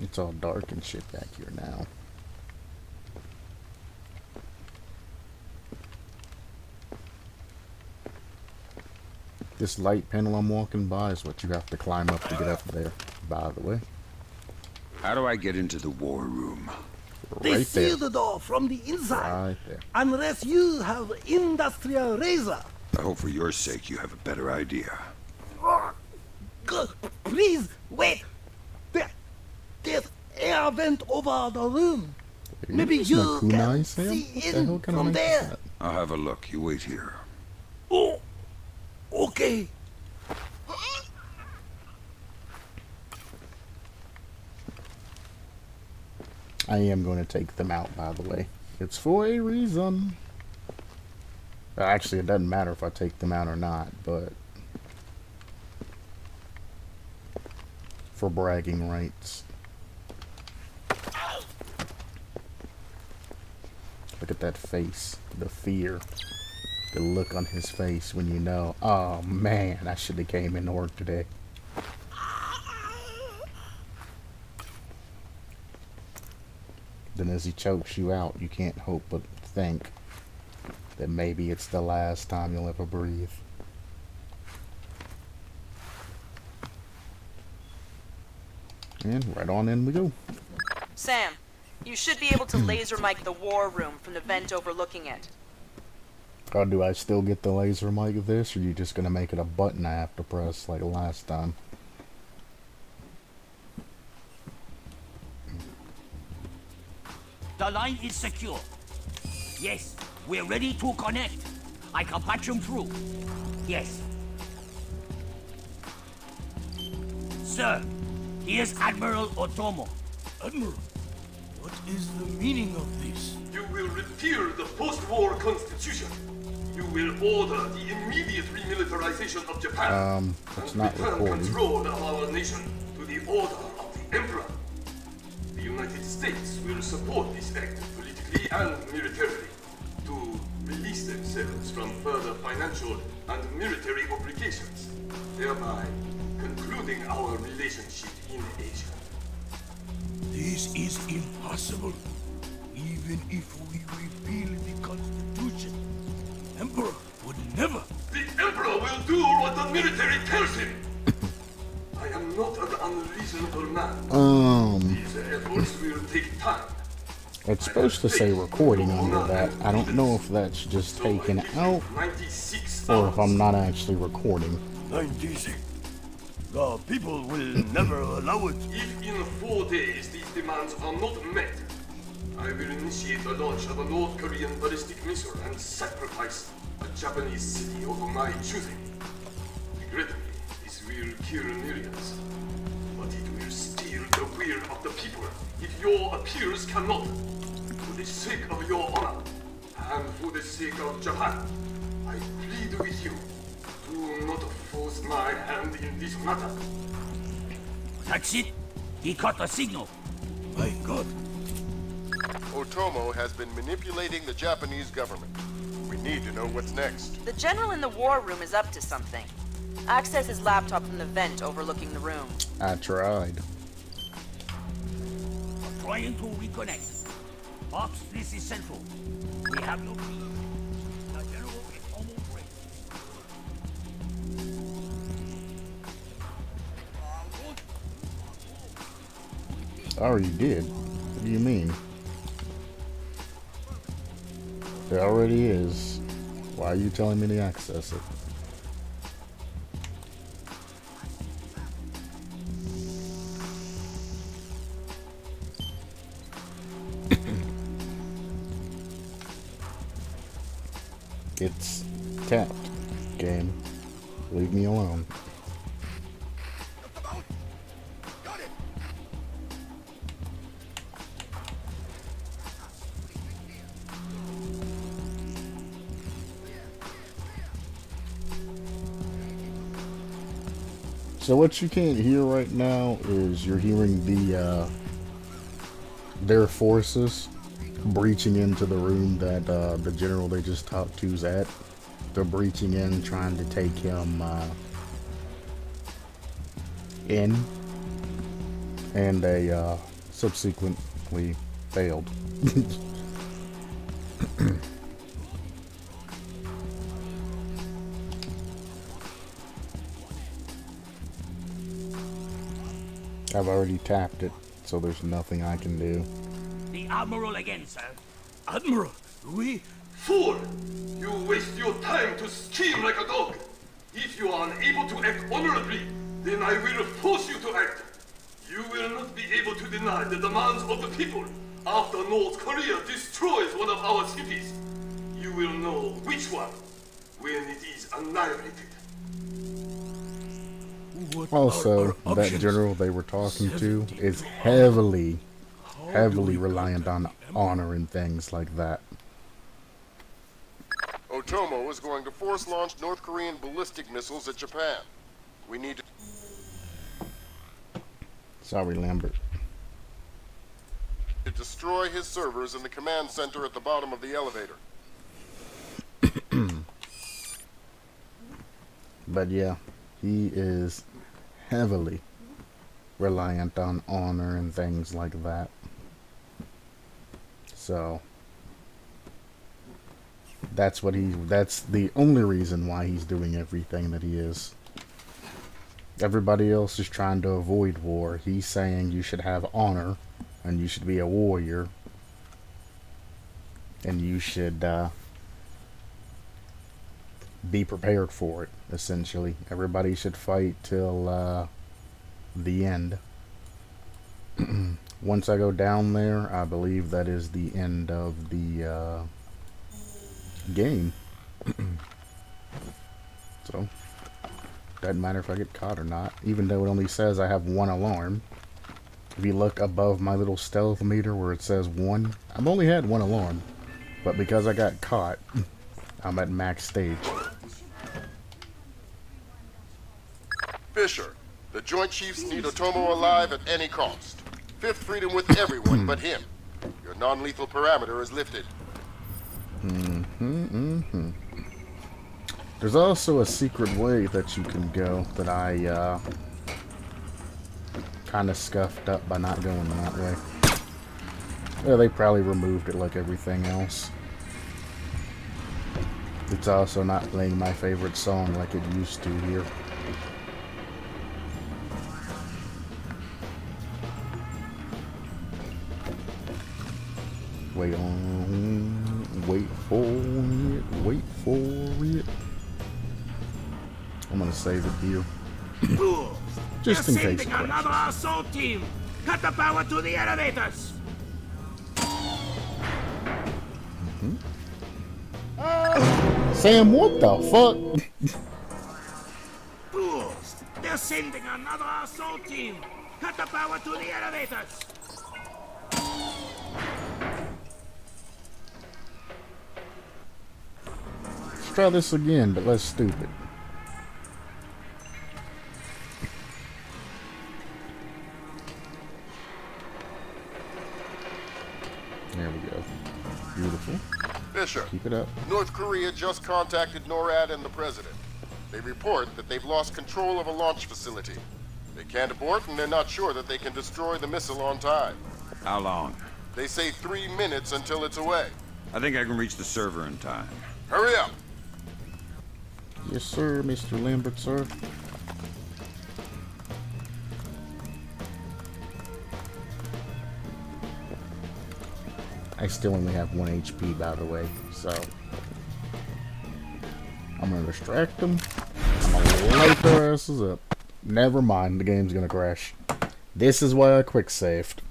It's all dark and shit back here now. This light panel I'm walking by is what you have to climb up to get up there, by the way. How do I get into the war room? They Right there. seal the door from the inside. Right there. Unless you have industrial razor. I hope for your sake you have a better idea. Please, wait. There's air vent over the room. Maybe Isn't that you kunai, can Sam? see What the hell in kind of from makes there. that? I'll have a look. You wait here. Oh, okay. I am going to take them out, by the way. It's for a reason. Actually, it doesn't matter if I take them out or not, but for bragging rights. Look at that face, the fear, the look on his face when you know, oh man, I should have came into work today. Then as he chokes you out, you can't hope but think that maybe it's the last time you'll ever breathe. And right on in we go. Sam, you should be able to laser mic the war room from the vent overlooking it. Or do I still get the laser mic of this, or are you just gonna make it a button I have to press like last time? The line is secure. Yes, we're ready to connect. I can patch them through. Yes, Sir, here's Admiral Otomo. Admiral, what is the meaning of this? You will repeal the post-war constitution. You will order the immediate remilitarization of Japan. It's and not return recording. control of our nation to the order of the Emperor. The United States will support this act politically and militarily to release themselves from further financial and military obligations, thereby concluding our relationship in Asia. This is impossible. Even if we repeal the Constitution, Emperor would never. The Emperor will do what the military tells him. I am not an unreasonable man. These efforts will take time. It's supposed to say recording under that. I don't know if that's just taken out or if I'm not actually recording. 96. The people will never allow it. If in 4 days these demands are not met, I will initiate the launch of a North Korean ballistic missile and sacrifice a Japanese city of my choosing. Regrettably, this will kill millions, but it will steal the will of the people if your appeals cannot. For the sake of your honor, and for the sake of Japan, I plead with you, do not force my hand in this matter. That's it. He caught the signal. My God. Otomo has been manipulating the Japanese government. We need to know what's next. The general in the war room is up to something. Access his laptop from the vent overlooking the room. I tried. I'm trying to reconnect. Ops, this is Central. We have no key. The general is almost ready. I already did. What do you mean? It already is. Why are you telling me to access it? It's tapped. Game. Leave me alone. So what you can't hear right now is you're hearing their forces breaching into the room that the general they just talked to's at. They're breaching in, trying to take him in, and they subsequently failed. I've already tapped it, so there's nothing I can do. The Admiral again, sir. Admiral, we... Fool! You waste your time to scheme like a dog. If you are unable to act honorably, then I will force you to act. You will not be able to deny the demands of the people after North Korea destroys one of our cities. You will know which one when it is annihilated. Also, that general they were talking to is heavily reliant on honor and things like that. Otomo is going to force launch North Korean ballistic missiles at Japan. We need to... Sorry, Lambert. to destroy his servers in the command center at the bottom of the elevator. But yeah, he is heavily reliant on honor and things like that. So that's the only reason why he's doing everything that he is. Everybody else is trying to avoid war. He's saying you should have honor and you should be a warrior and you should be prepared for it, essentially. Everybody should fight till the end. Once I go down there, I believe that is the end of the game. So Doesn't matter if I get caught or not, even though it only says I have one alarm. If you look above my little stealth meter where it says 1, I've only had one alarm. But because I got caught, I'm at max stage. Fisher, the Joint Chiefs need Otomo alive at any cost. Fifth freedom with everyone but him. Your non-lethal parameter is lifted. There's also a secret way that you can go that I kind of scuffed up by not going that way. Yeah, they probably removed it like everything else. It's also not playing my favorite song like it used to here. Wait for it. I'm gonna save it here. Just in They're case it sending another crashes. assault team. Cut the power to the elevators. Sam, what the fuck? Fools! They're sending another assault team. Cut the power to the elevators. Let's try this again, but less stupid. There we go. Beautiful. Fisher, Keep it up. North Korea just contacted NORAD and the president. They report that they've lost control of a launch facility. They can't abort, and they're not sure that they can destroy the missile on time. How long? They say 3 minutes until it's away. I think I can reach the server in time. Hurry up! Yes, sir, Mr. Lambert, sir. I still only have 1 HP, by the way, so I'm gonna distract them. I'm gonna light their asses up. Never mind, the game's gonna crash. This is why I quick saved.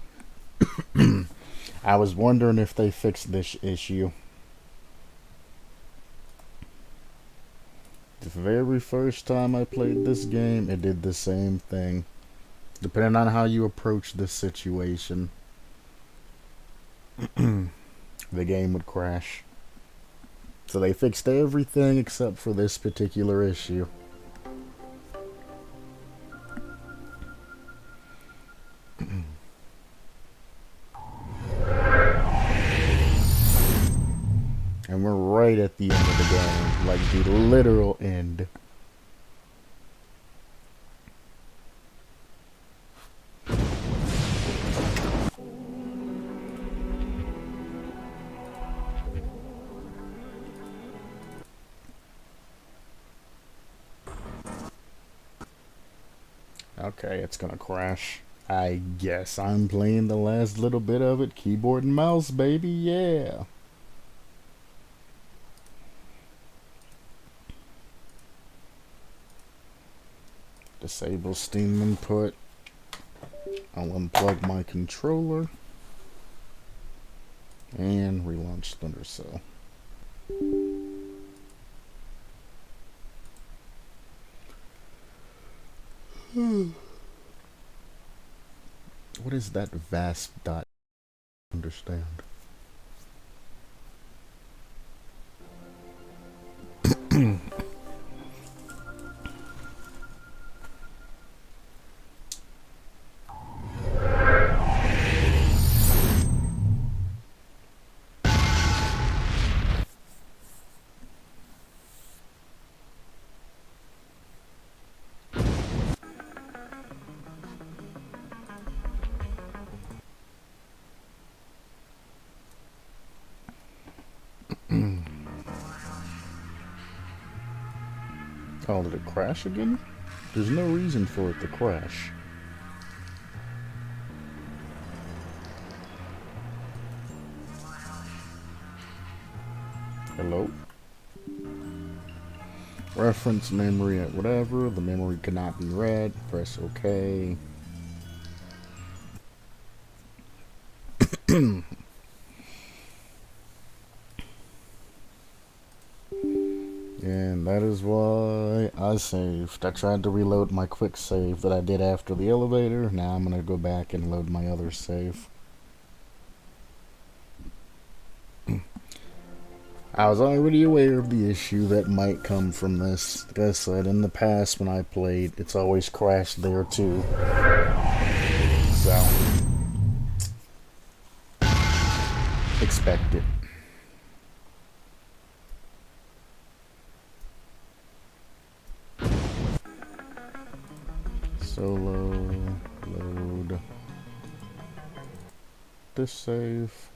I was wondering if they fixed this issue. The very first time I played this game, it did the same thing. Depending on how you approach this situation, the game would crash. So they fixed everything except for this particular issue. And we're right at the end of the game, like the literal end. Okay, it's gonna crash. I guess I'm playing the last little bit of it. Keyboard and mouse, baby, yeah. Disable Steam input. I'll unplug my controller. And relaunch Splinter Cell. What is that VASP dot? Understand. Oh, did it crash again? There's no reason for it to crash. Hello? Reference memory at whatever. The memory cannot be read. Press OK. Yeah, And that is why I saved. I tried to reload my quick save that I did after the elevator. Now I'm gonna go back and load my other save. I was already aware of the issue that might come from this. Like I said, in the past when I played, it's always crashed there too. So, expect it. Solo, load, this save.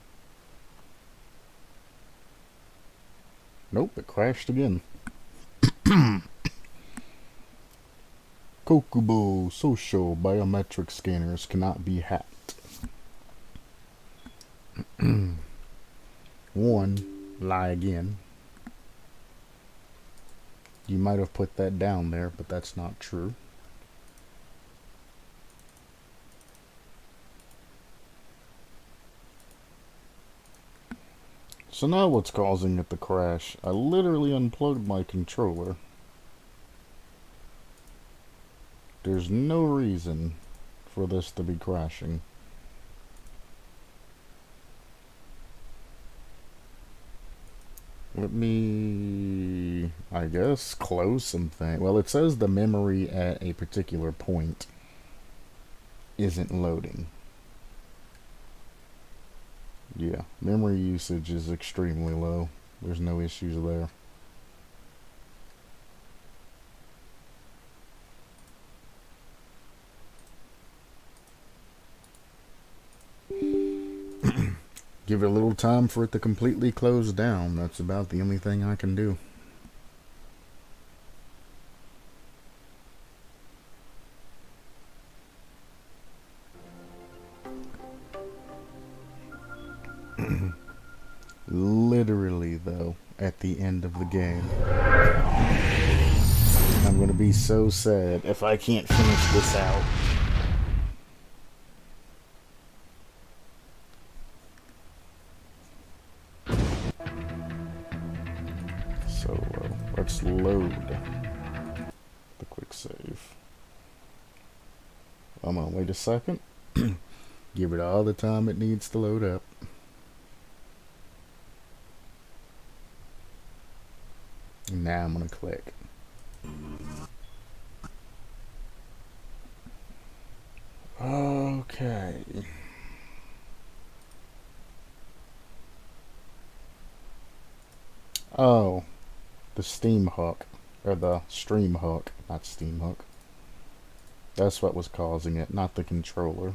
Nope, it crashed again. Kokubo social biometric scanners cannot be hacked. 1, lie again. You might have put that down there, but that's not true. So now what's causing it to crash? I literally unplugged my controller. There's no reason for this to be crashing. Let me, I guess, close something. Well, it says the memory at a particular point isn't loading. Yeah, memory usage is extremely low. There's no issues there. Give it a little time for it to completely close down. That's about the only thing I can do. Literally, though, at the end of the game, I'm gonna be so sad if I can't finish this out. So, let's load the quick save. I'm gonna wait a second. Give it all the time it needs to load up. Now I'm gonna click. Okay. Oh, the Steam hook, or the stream hook, not Steam hook. That's what was causing it, not the controller.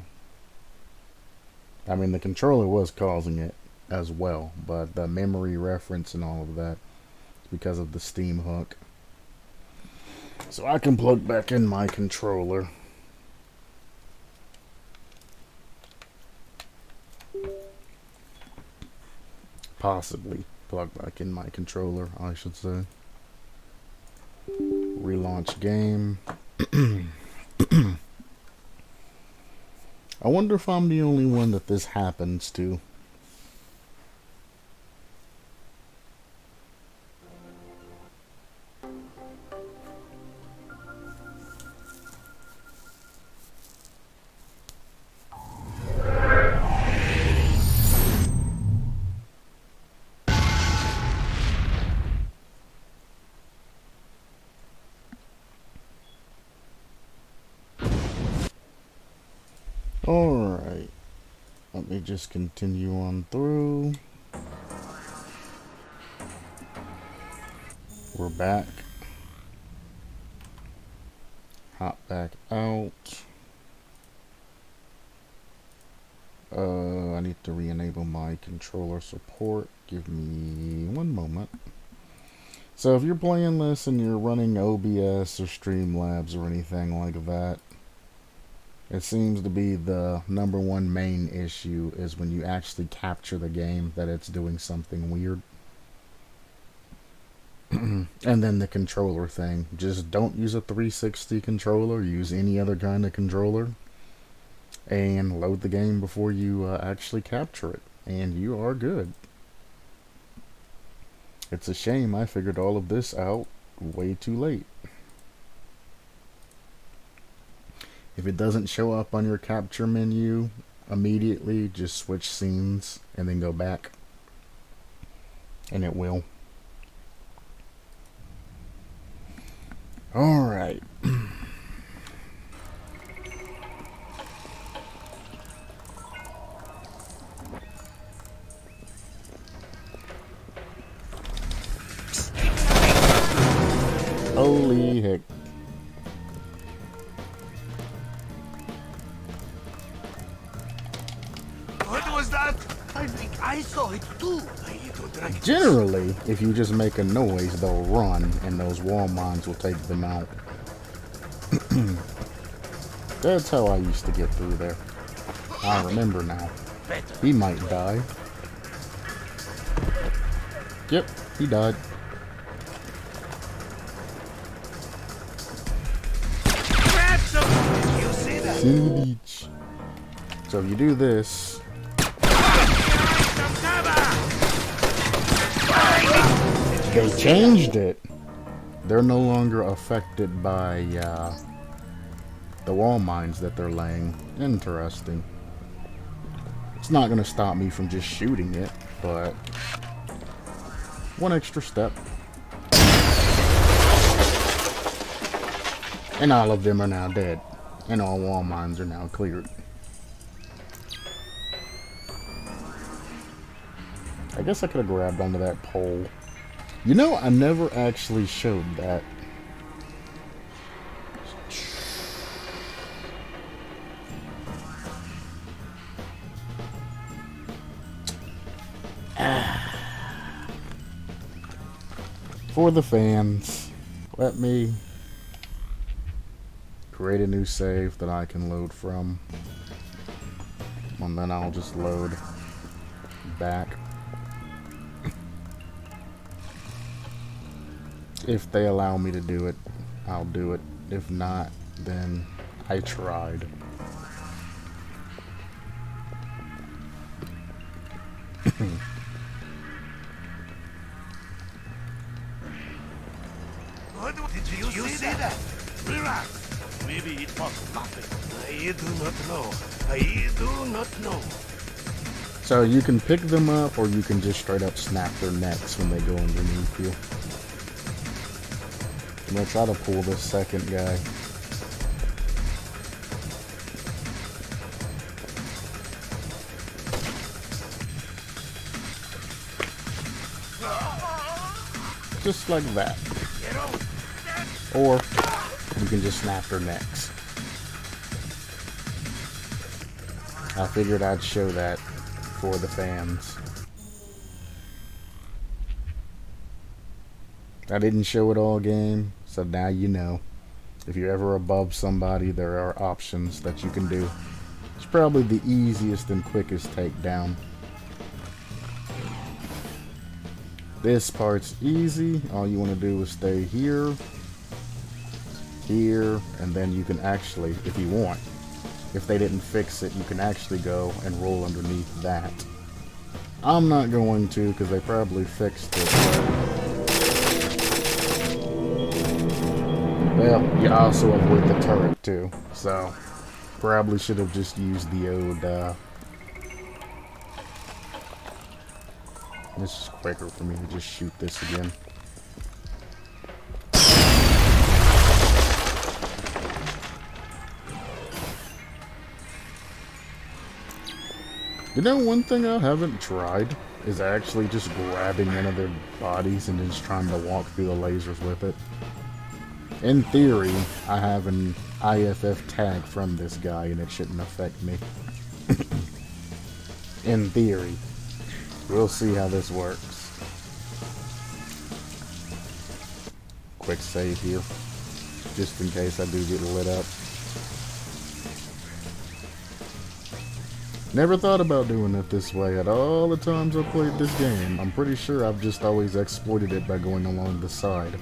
I mean, the controller was causing it as well, but the memory reference and all of that is because of the Steam hook. So I can plug back in my controller. Possibly plug back in my controller, I should say. Relaunch game. I wonder if I'm the only one that this happens to. Alright, let me just continue on through. We're back. Hop back out. I need to re-enable my controller support. Give me one moment. So if you're playing this and you're running OBS or Streamlabs or anything like that, it seems to be the #1 main issue is when you actually capture the game that it's doing something weird. And then the controller thing. Just don't use a 360 controller. Use any other kind of controller. And load the game before you actually capture it. And you are good. It's a shame I figured all of this out way too late. If it doesn't show up on your capture menu immediately, just switch scenes and then go back. And it will. Alright. Holy heck. What was that? I think I saw it too. Generally, if you just make a noise, they'll run, and those wall mines will take them out. That's how I used to get through there. I remember now. He might die. Yep, he died. You see that? Beach. So if you do this, they changed it. They're no longer affected by the wall mines that they're laying. Interesting. It's not going to stop me from just shooting it, but one extra step. And all of them are now dead. And all wall mines are now cleared. I guess I could have grabbed onto that pole. You know, I never actually showed that. For the fans, let me create a new save that I can load from. And then I'll just load back. If they allow me to do it, I'll do it. If not, then I tried. What did you see that? Relax. Maybe it was nothing. I do not know. I do not know. So you can pick them up, or you can just straight up snap their necks when they go underneath you. I'm gonna try to pull this second guy. Just like that. Or you can just snap their necks. I figured I'd show that for the fans. I didn't show it all game, so now you know. If you're ever above somebody, there are options that you can do. It's probably the easiest and quickest takedown. This part's easy. All you want to do is stay here, here, and then you can actually, if you want, if they didn't fix it, you can actually go and roll underneath that. I'm not going to, because they probably fixed it. Well, you also avoid the turret too, so probably should have just used the old, this is quicker for me to just shoot this again. You know, one thing I haven't tried is actually just grabbing one of their bodies and just trying to walk through the lasers with it. In theory, I have an IFF tag from this guy and it shouldn't affect me. In theory. We'll see how this works. Quick save here, just in case I do get lit up. Never thought about doing it this way at all the times I played this game. I'm pretty sure I've just always exploited it by going along the side.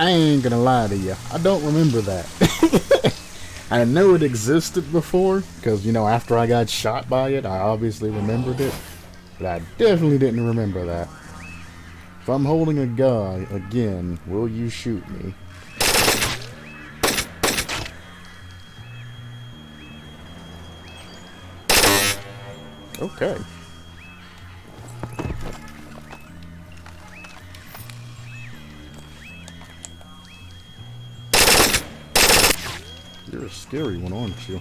I ain't gonna lie to you. I don't remember that. I know it existed before, because, you know, after I got shot by it, I obviously remembered it. But I definitely didn't remember that. If I'm holding a gun again, will you shoot me? Okay. You're a scary one, aren't you?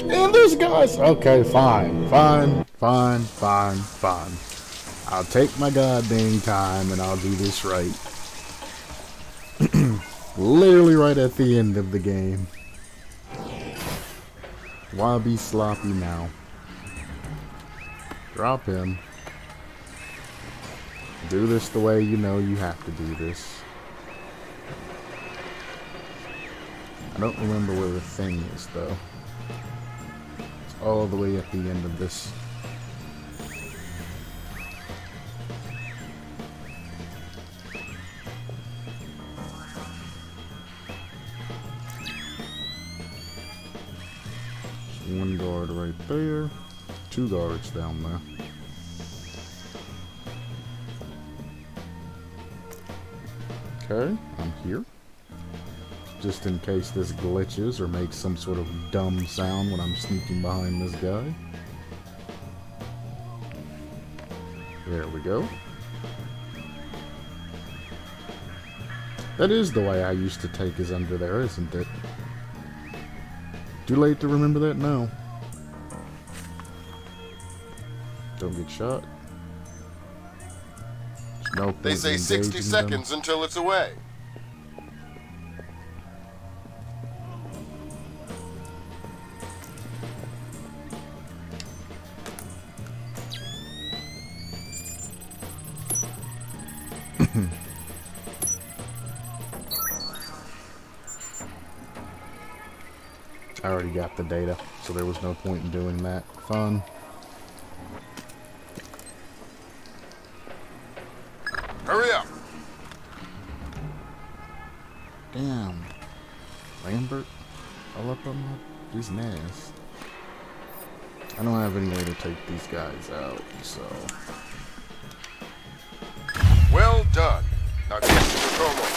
And this guy's... Okay, fine. Fine. I'll take my goddamn time and I'll do this right. Literally right at the end of the game. Why be sloppy now? Drop him. Do this the way you know you have to do this. I don't remember where the thing is, though. It's all the way at the end of this. One guard right there. Two guards down there. Okay, I'm here. Just in case this glitches or makes some sort of dumb sound when I'm sneaking behind this guy. There we go. That is the way I used to take is under there, isn't it? Too late to remember that now. Don't get shot. No, they say 60 seconds until it's away. I already got the data, so there was no point in doing that. Fun. Hurry up! Damn. Lambert? All up on his ass. I don't have any way to take these guys out, so... Well done. Now get to the Como.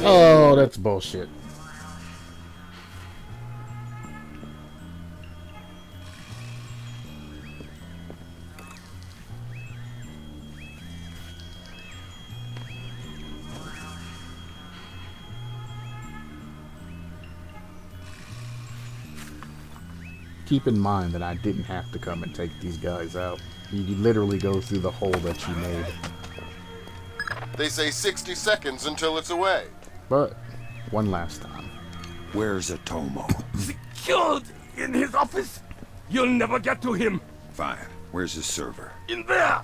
Oh, that's bullshit. Keep in mind that I didn't have to come and take these guys out. You literally go through the hole that you made. They say 60 seconds until it's away. But, one last time. Where's Atomo? Secured in his office. You'll never get to him. Fine. Where's his server? In there.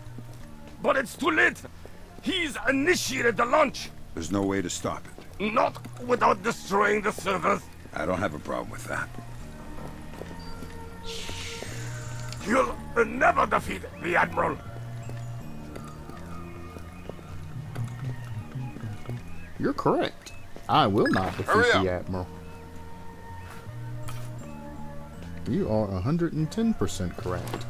But it's too late. He's initiated the launch. There's no way to stop it. Not without destroying the servers. I don't have a problem with that. You'll never defeat the Admiral. You're correct. I will not defeat the Admiral. You are 110% correct.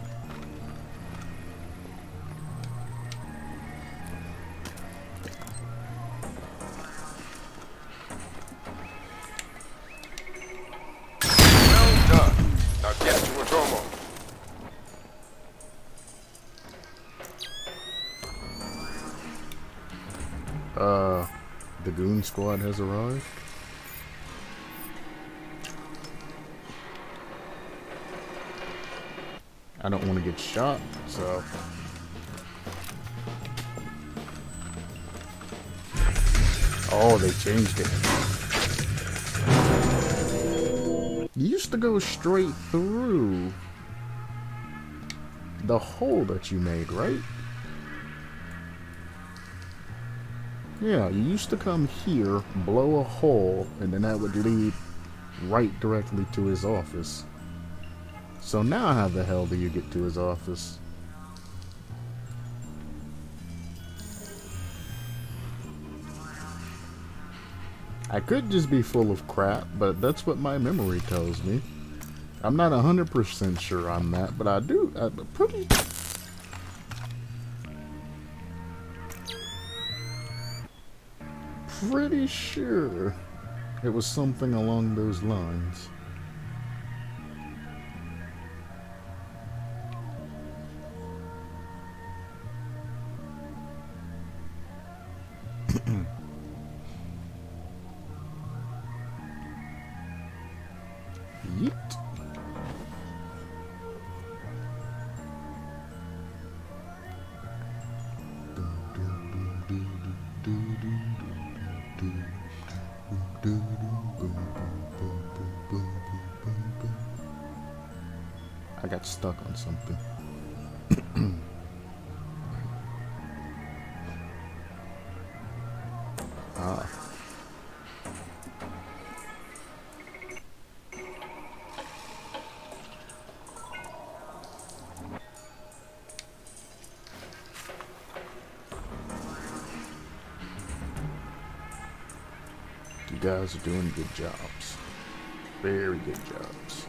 Well done. Now get to Atomo. The goon squad has arrived. I don't want to get shot, so... Oh, they changed it. You used to go straight through the hole that you made, right? Yeah, you used to come here, blow a hole, and then that would lead right directly to his office. So now how the hell do you get to his office? I could just be full of crap, but that's what my memory tells me. I'm not 100% sure on that, but I'm pretty sure it was something along those lines. Yeet. I got stuck on something. Ah. You guys are doing good jobs. Very good jobs.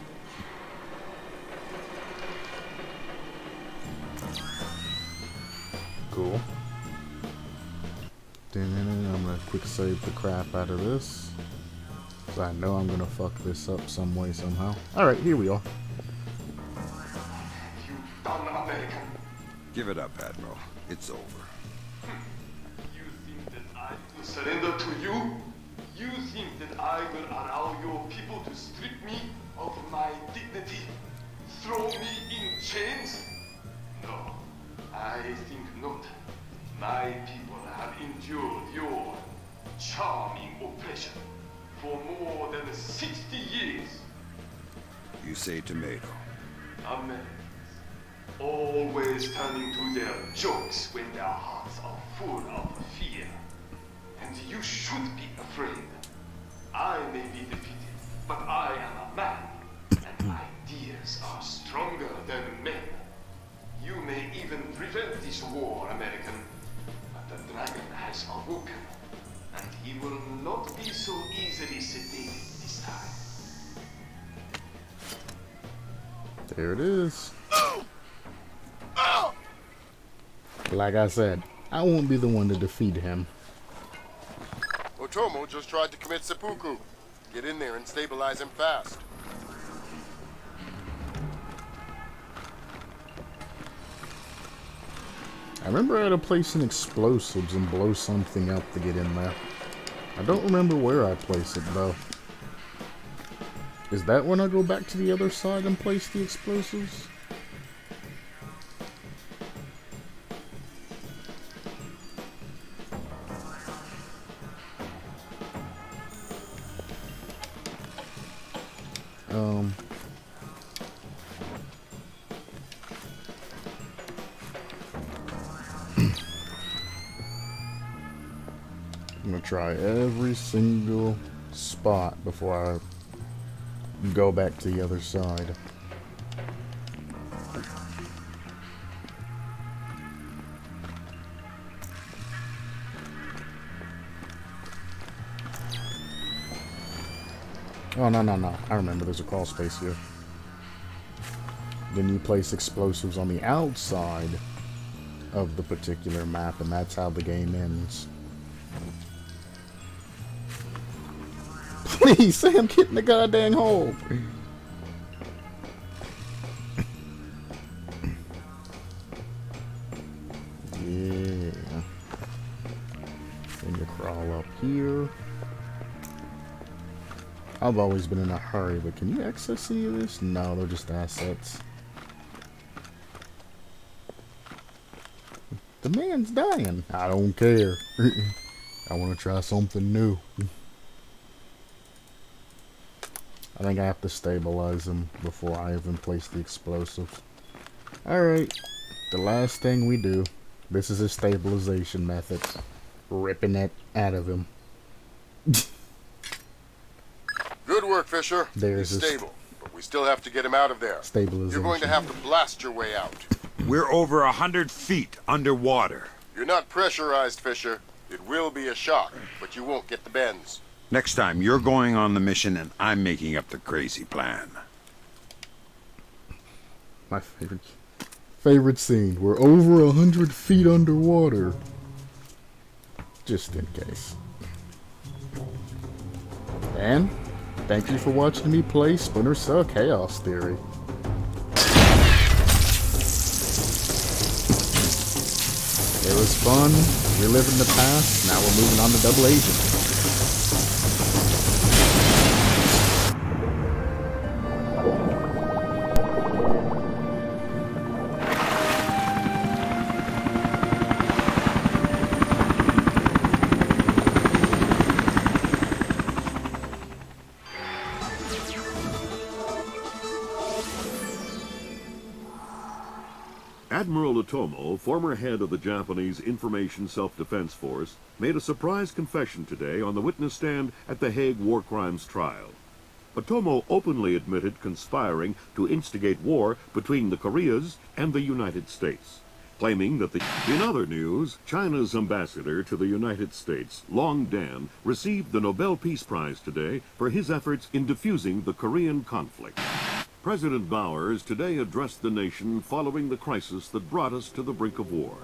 Cool. Then I'm gonna quick save the crap out of this, because I know I'm gonna fuck this up some way, somehow. Alright, here we are. You dumb American. Give it up, Admiral. It's over. You think that I will surrender to you? You think that I will allow your people to strip me of my dignity? Throw me in chains? No, I think not. My people have endured your charming oppression for more than 60 years. You say tomato. Americans, always turning to their jokes when their hearts are full of fear. And you should be afraid. I may be defeated, but I am a man, and ideas are stronger than men. You may even prevent this war, American, but the dragon has awoken, and he will not be so easily sedated this time. There it is. Like I said, I won't be the one to defeat him. Otomo just tried to commit seppuku. Get in there and stabilize him fast. I remember I had to place some explosives and blow something up to get in there. I don't remember where I place it, though. Is that when I go back to the other side and place the explosives? I'm gonna try every single spot before I go back to the other side. Oh, no. I remember there's a crawl space here. Then you place explosives on the outside of the particular map, and that's how the game ends. Please, Sam, get in the goddamn hole! Yeah. Then you crawl up here. I've always been in a hurry, but can you access any of this? No, they're just assets. The man's dying. I don't care. I want to try something new. I think I have to stabilize him before I even place the explosives. Alright, the last thing we do. This is a stabilization method. Ripping it out of him. Good work, Fisher. There's He's his... stable, but We still have to get him out of there. Stabilization. You're going to have to blast your way out. We're over 100 feet underwater. You're not pressurized, Fisher. It will be a shock, but you won't get the bends. Next time, you're going on the mission and I'm making up the crazy plan. My favorite scene. We're over 100 feet underwater. Just in case. And thank you for watching me play Splinter Cell Chaos Theory. It was fun. Reliving the past. Now we're moving on to Double Agent. Admiral Otomo, former head of the Japanese Information Self-Defense Force, made a surprise confession today on the witness stand at the Hague War Crimes trial. Otomo openly admitted conspiring to instigate war between the Koreas and the United States, claiming that In other news, China's ambassador to the United States, Long Dan, received the Nobel Peace Prize today for his efforts in diffusing the Korean conflict. President Bowers today addressed the nation following the crisis that brought us to the brink of war.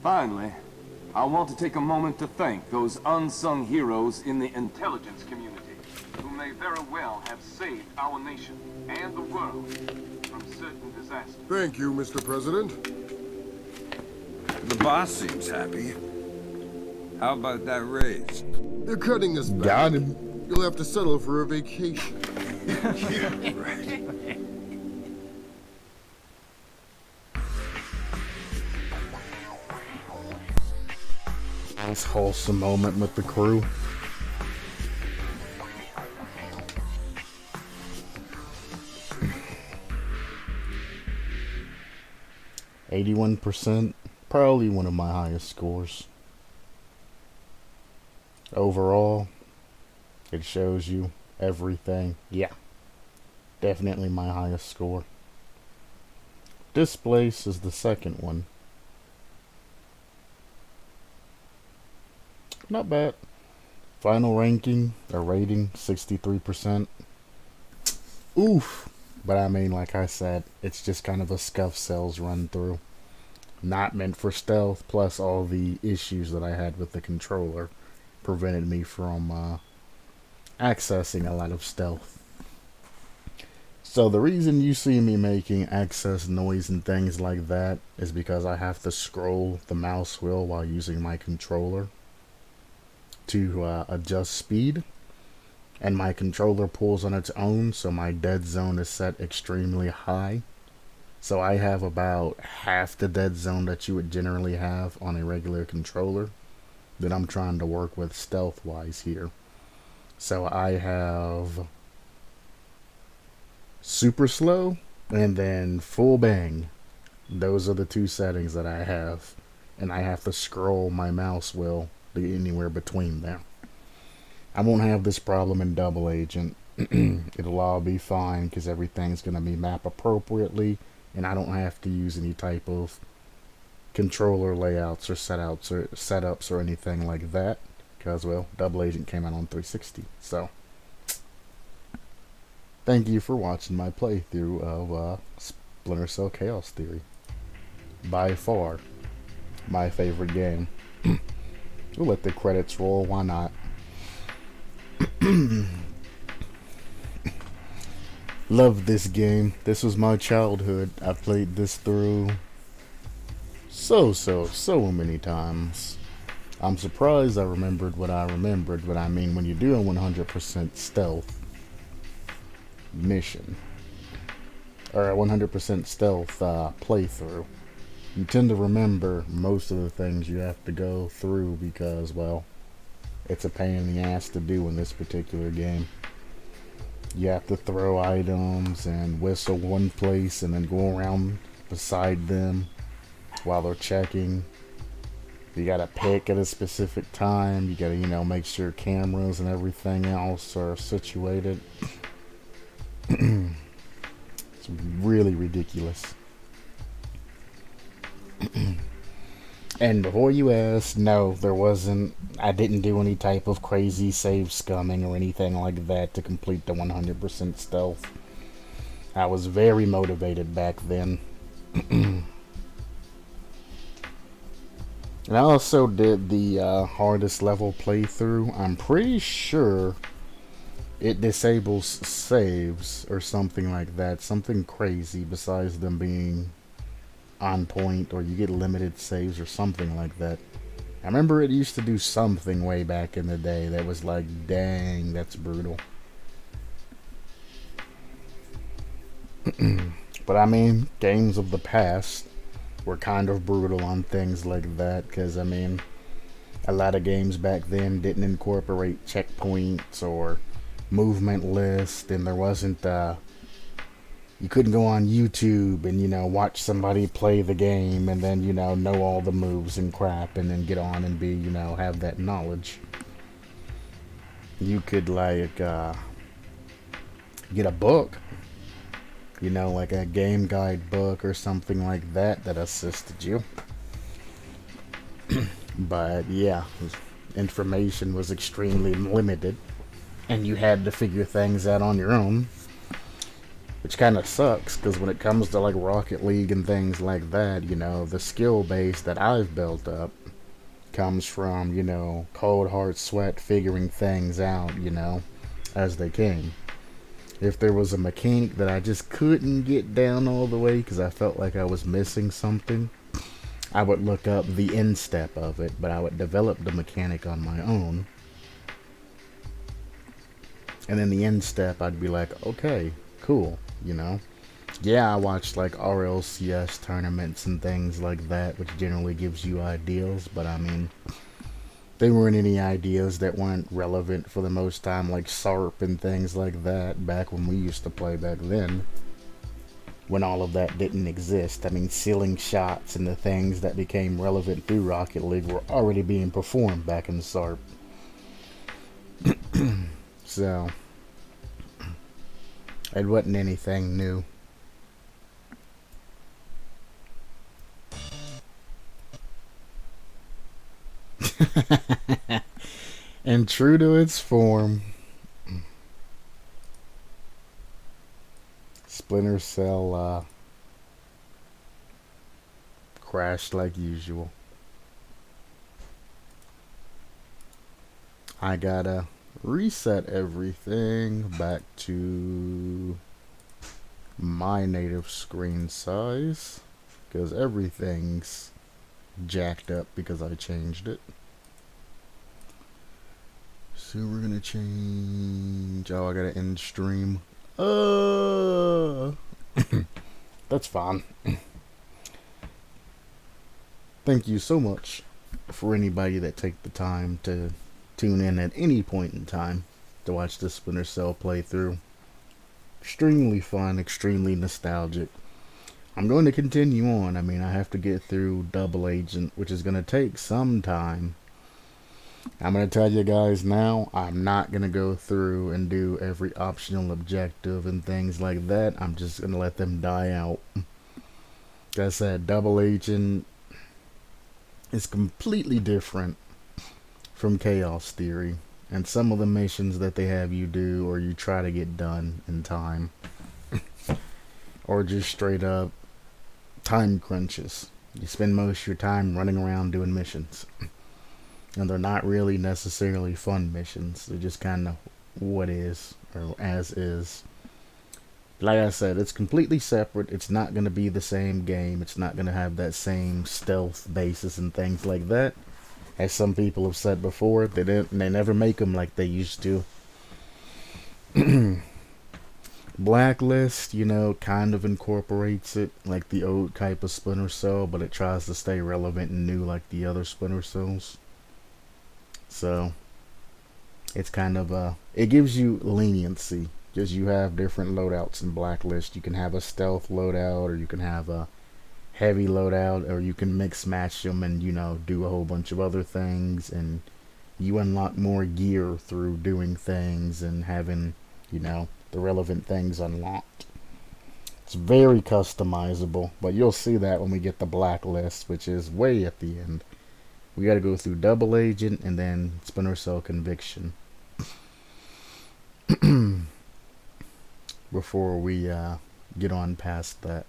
Finally, I want to take a moment to thank those unsung heroes in the intelligence community who may very well have saved our nation and the world from certain disasters. Thank you, Mr. President. The boss seems happy. How about that raise? They're cutting us back. Got him. You'll have to settle for a vacation. Yeah, right. Nice wholesome moment with the crew. %, probably one of my highest scores. Overall, it shows you everything. Yeah, definitely my highest score. Displace is the second one. Not bad. Final ranking, or rating, 63%. Oof. But I mean, like I said, it's just kind of a scuff cells run through. Not meant for stealth, plus all the issues that I had with the controller prevented me from accessing a lot of stealth. So the reason you see me making access noise and things like that is because I have to scroll the mouse wheel while using my controller to adjust speed, and my controller pulls on its own, so my dead zone is set extremely high. So I have about half the dead zone that you would generally have on a regular controller that I'm trying to work with stealth wise here. So I have super slow and then full bang. Those are the two settings that I have, and I have to scroll my mouse wheel to get anywhere between them. I won't have this problem in Double Agent. It'll all be fine because everything's going to be mapped appropriately, and I don't have to use any type of controller layouts or setups or anything like that, because, well, Double Agent came out on 360. So thank you for watching my playthrough of Splinter Cell Chaos Theory. By far my favorite game. We'll let the credits roll, why not? Love this game. This was my childhood. I played this through so many times. I'm surprised I remembered what I remembered, but I mean, when you do a 100% stealth mission, or a 100% stealth playthrough, you tend to remember most of the things you have to go through because, well, it's a pain in the ass to do in this particular game. You have to throw items and whistle one place and then go around beside them while they're checking. You gotta pick at a specific time. You gotta, make sure cameras and everything else are situated. It's really ridiculous. And before you ask, no, there wasn't. I didn't do any type of crazy save scumming or anything like that to complete the 100% stealth. I was very motivated back then. And I also did the hardest level playthrough. I'm pretty sure it disables saves or something like that. Something crazy besides them being on point, or you get limited saves or something like that. I remember it used to do something way back in the day that was like, dang, that's brutal. But I mean, games of the past were kind of brutal on things like that, because I mean, a lot of games back then didn't incorporate checkpoints or movement list, and there wasn't you couldn't go on YouTube and, you know, watch somebody play the game and then, you know all the moves and crap and then get on and be, you know, have that knowledge. You could, like, get a book, you know, like a game guide book or something like that that assisted you. But, yeah, information was extremely limited and you had to figure things out on your own. Which kind of sucks, because when it comes to like Rocket League and things like that, you know, the skill base that I've built up comes from, you know, cold hard sweat figuring things out, you know, as they came. If there was a mechanic that I just couldn't get down all the way because I felt like I was missing something, I would look up the instep of it, but I would develop the mechanic on my own. And then the instep, I'd be like, okay, cool. You know, yeah, I watched like RLCS tournaments and things like that, which generally gives you ideas, but I mean, they weren't any ideas that weren't relevant for the most time, like SARP and things like that, back when we used to play back then, when all of that didn't exist. I mean, ceiling shots and the things that became relevant through Rocket League were already being performed back in SARP. So it wasn't anything new. And true to its form, Splinter Cell crashed like usual. I gotta reset everything back to my native screen size, because everything's jacked up because I changed it. So we're gonna change. Oh, I gotta end stream. That's fine. Thank you so much for anybody that take the time to tune in at any point in time to watch this Splinter Cell playthrough. Extremely fun, extremely nostalgic. I'm going to continue on. I mean, I have to get through Double Agent, which is going to take some time. I'm going to tell you guys now, I'm not going to go through and do every optional objective and things like that. I'm just going to let them die out. Like I said, Double Agent is completely different from Chaos Theory, and some of the missions that they have you do or you try to get done in time or just straight up time crunches. You spend most of your time running around doing missions, and they're not really necessarily fun missions. They're just kind of what is or as is. Like I said, it's completely separate. It's not going to be the same game. It's not going to have that same stealth basis and things like that. As some people have said before, they never make them like they used to. Blacklist, you know, kind of incorporates it like the old type of Splinter Cell, but it tries to stay relevant and new like the other Splinter Cells. So, it's kind of, it gives you leniency, because you have different loadouts in Blacklist. You can have a stealth loadout, or you can have a heavy loadout, or you can mix match them and, you know, do a whole bunch of other things, and you unlock more gear through doing things and having, you know, the relevant things unlocked. It's very customizable, but you'll see that when we get the blacklist, which is way at the end. We gotta go through double agent and then Splinter Cell conviction before we get on past that.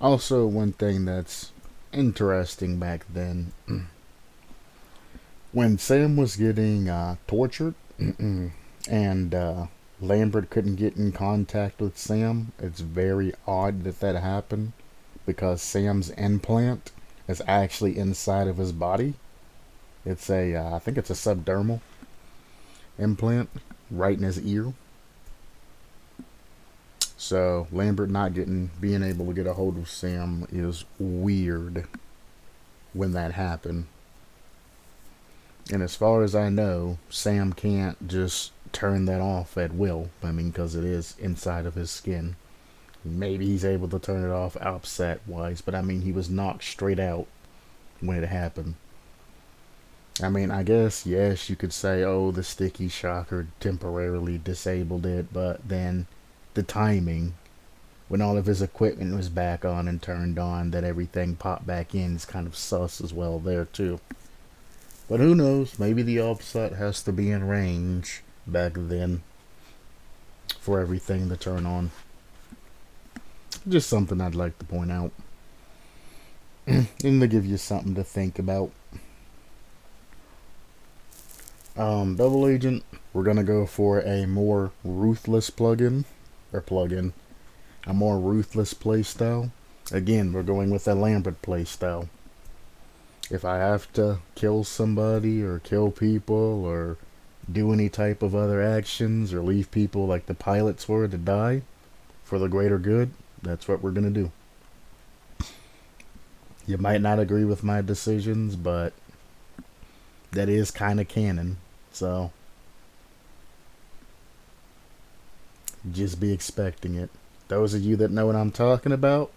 Also, one thing that's interesting back then, when Sam was getting tortured and Lambert couldn't get in contact with Sam, it's very odd that that happened, because Sam's implant is actually inside of his body. It's a, I think it's a subdermal implant right in his ear. So Lambert not being able to get a hold of Sam is weird when that happened. And as far as I know, Sam can't just turn that off at will. I mean, because it is inside of his skin. Maybe he's able to turn it off outset wise, but I mean, he was knocked straight out when it happened. I mean, I guess, yes, you could say, oh, the sticky shocker temporarily disabled it, but then the timing, when all of his equipment was back on and turned on, that everything popped back in is kind of sus as well there too. But who knows, maybe the offset has to be in range back then for everything to turn on. Just something I'd like to point out. And to give you something to think about. Double agent, we're gonna go for a more ruthless plugin. A more ruthless playstyle. Again, we're going with a Lambert playstyle. If I have to kill somebody or kill people or do any type of other actions or leave people like the pilots were to die for the greater good, that's what we're gonna do. You might not agree with my decisions, but that is kind of canon, so just be expecting it. Those of you that know what I'm talking about,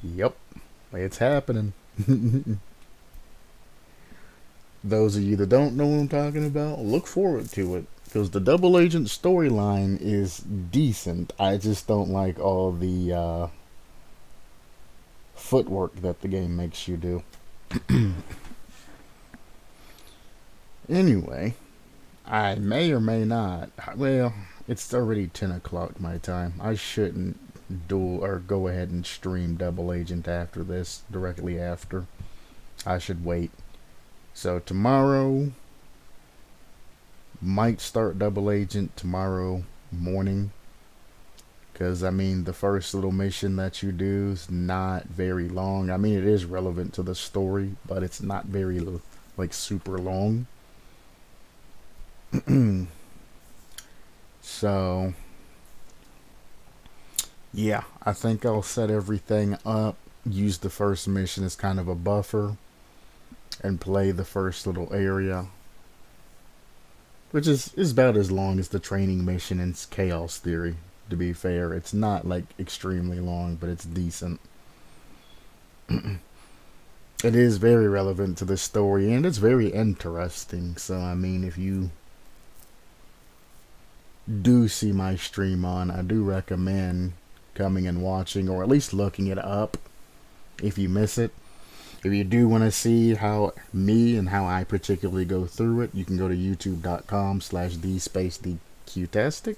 yep, it's happening. Those of you that don't know what I'm talking about, look forward to it, because the double agent storyline is decent. I just don't like all the footwork that the game makes you do. Anyway, I may or may not, well, it's already 10 o'clock my time. I shouldn't go ahead and stream double agent after this, directly after. I should wait. So tomorrow, might start double agent tomorrow morning, because I mean, the first little mission that you do is not very long. I mean, it is relevant to the story, but it's not very like super long. So yeah, I think I'll set everything up, use the first mission as kind of a buffer, and play the first little area, which is about as long as the training mission in Chaos Theory, to be fair. It's not like extremely long, but it's decent. It is very relevant to the story, and it's very interesting. So I mean, if you do see my stream on, I do recommend coming and watching, or at least looking it up if you miss it. If you do want to see how I particularly go through it, you can go to youtube.com/the_DQtastic.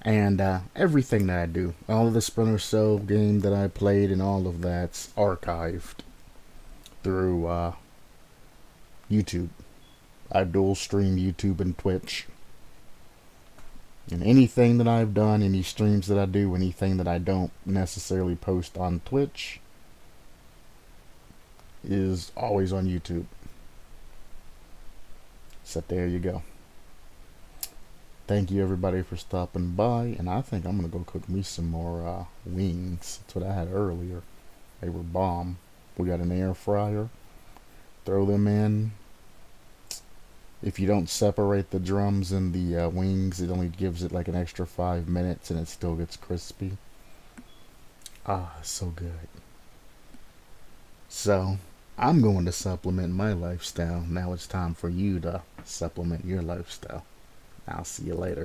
And everything that I do, all of the Splinter Cell game that I played and all of that's archived through YouTube. I dual stream YouTube and Twitch. And anything that I've done, any streams that I do, anything that I don't necessarily post on Twitch is always on YouTube. So there you go. Thank you everybody for stopping by, and I think I'm gonna go cook me some more wings. That's what I had earlier. They were bomb. We got an air fryer. Throw them in. If you don't separate the drums and the wings, it only gives it like an extra 5 minutes and it still gets crispy. Ah, so good. So, I'm going to supplement my lifestyle. Now it's time for you to supplement your lifestyle. I'll see you later.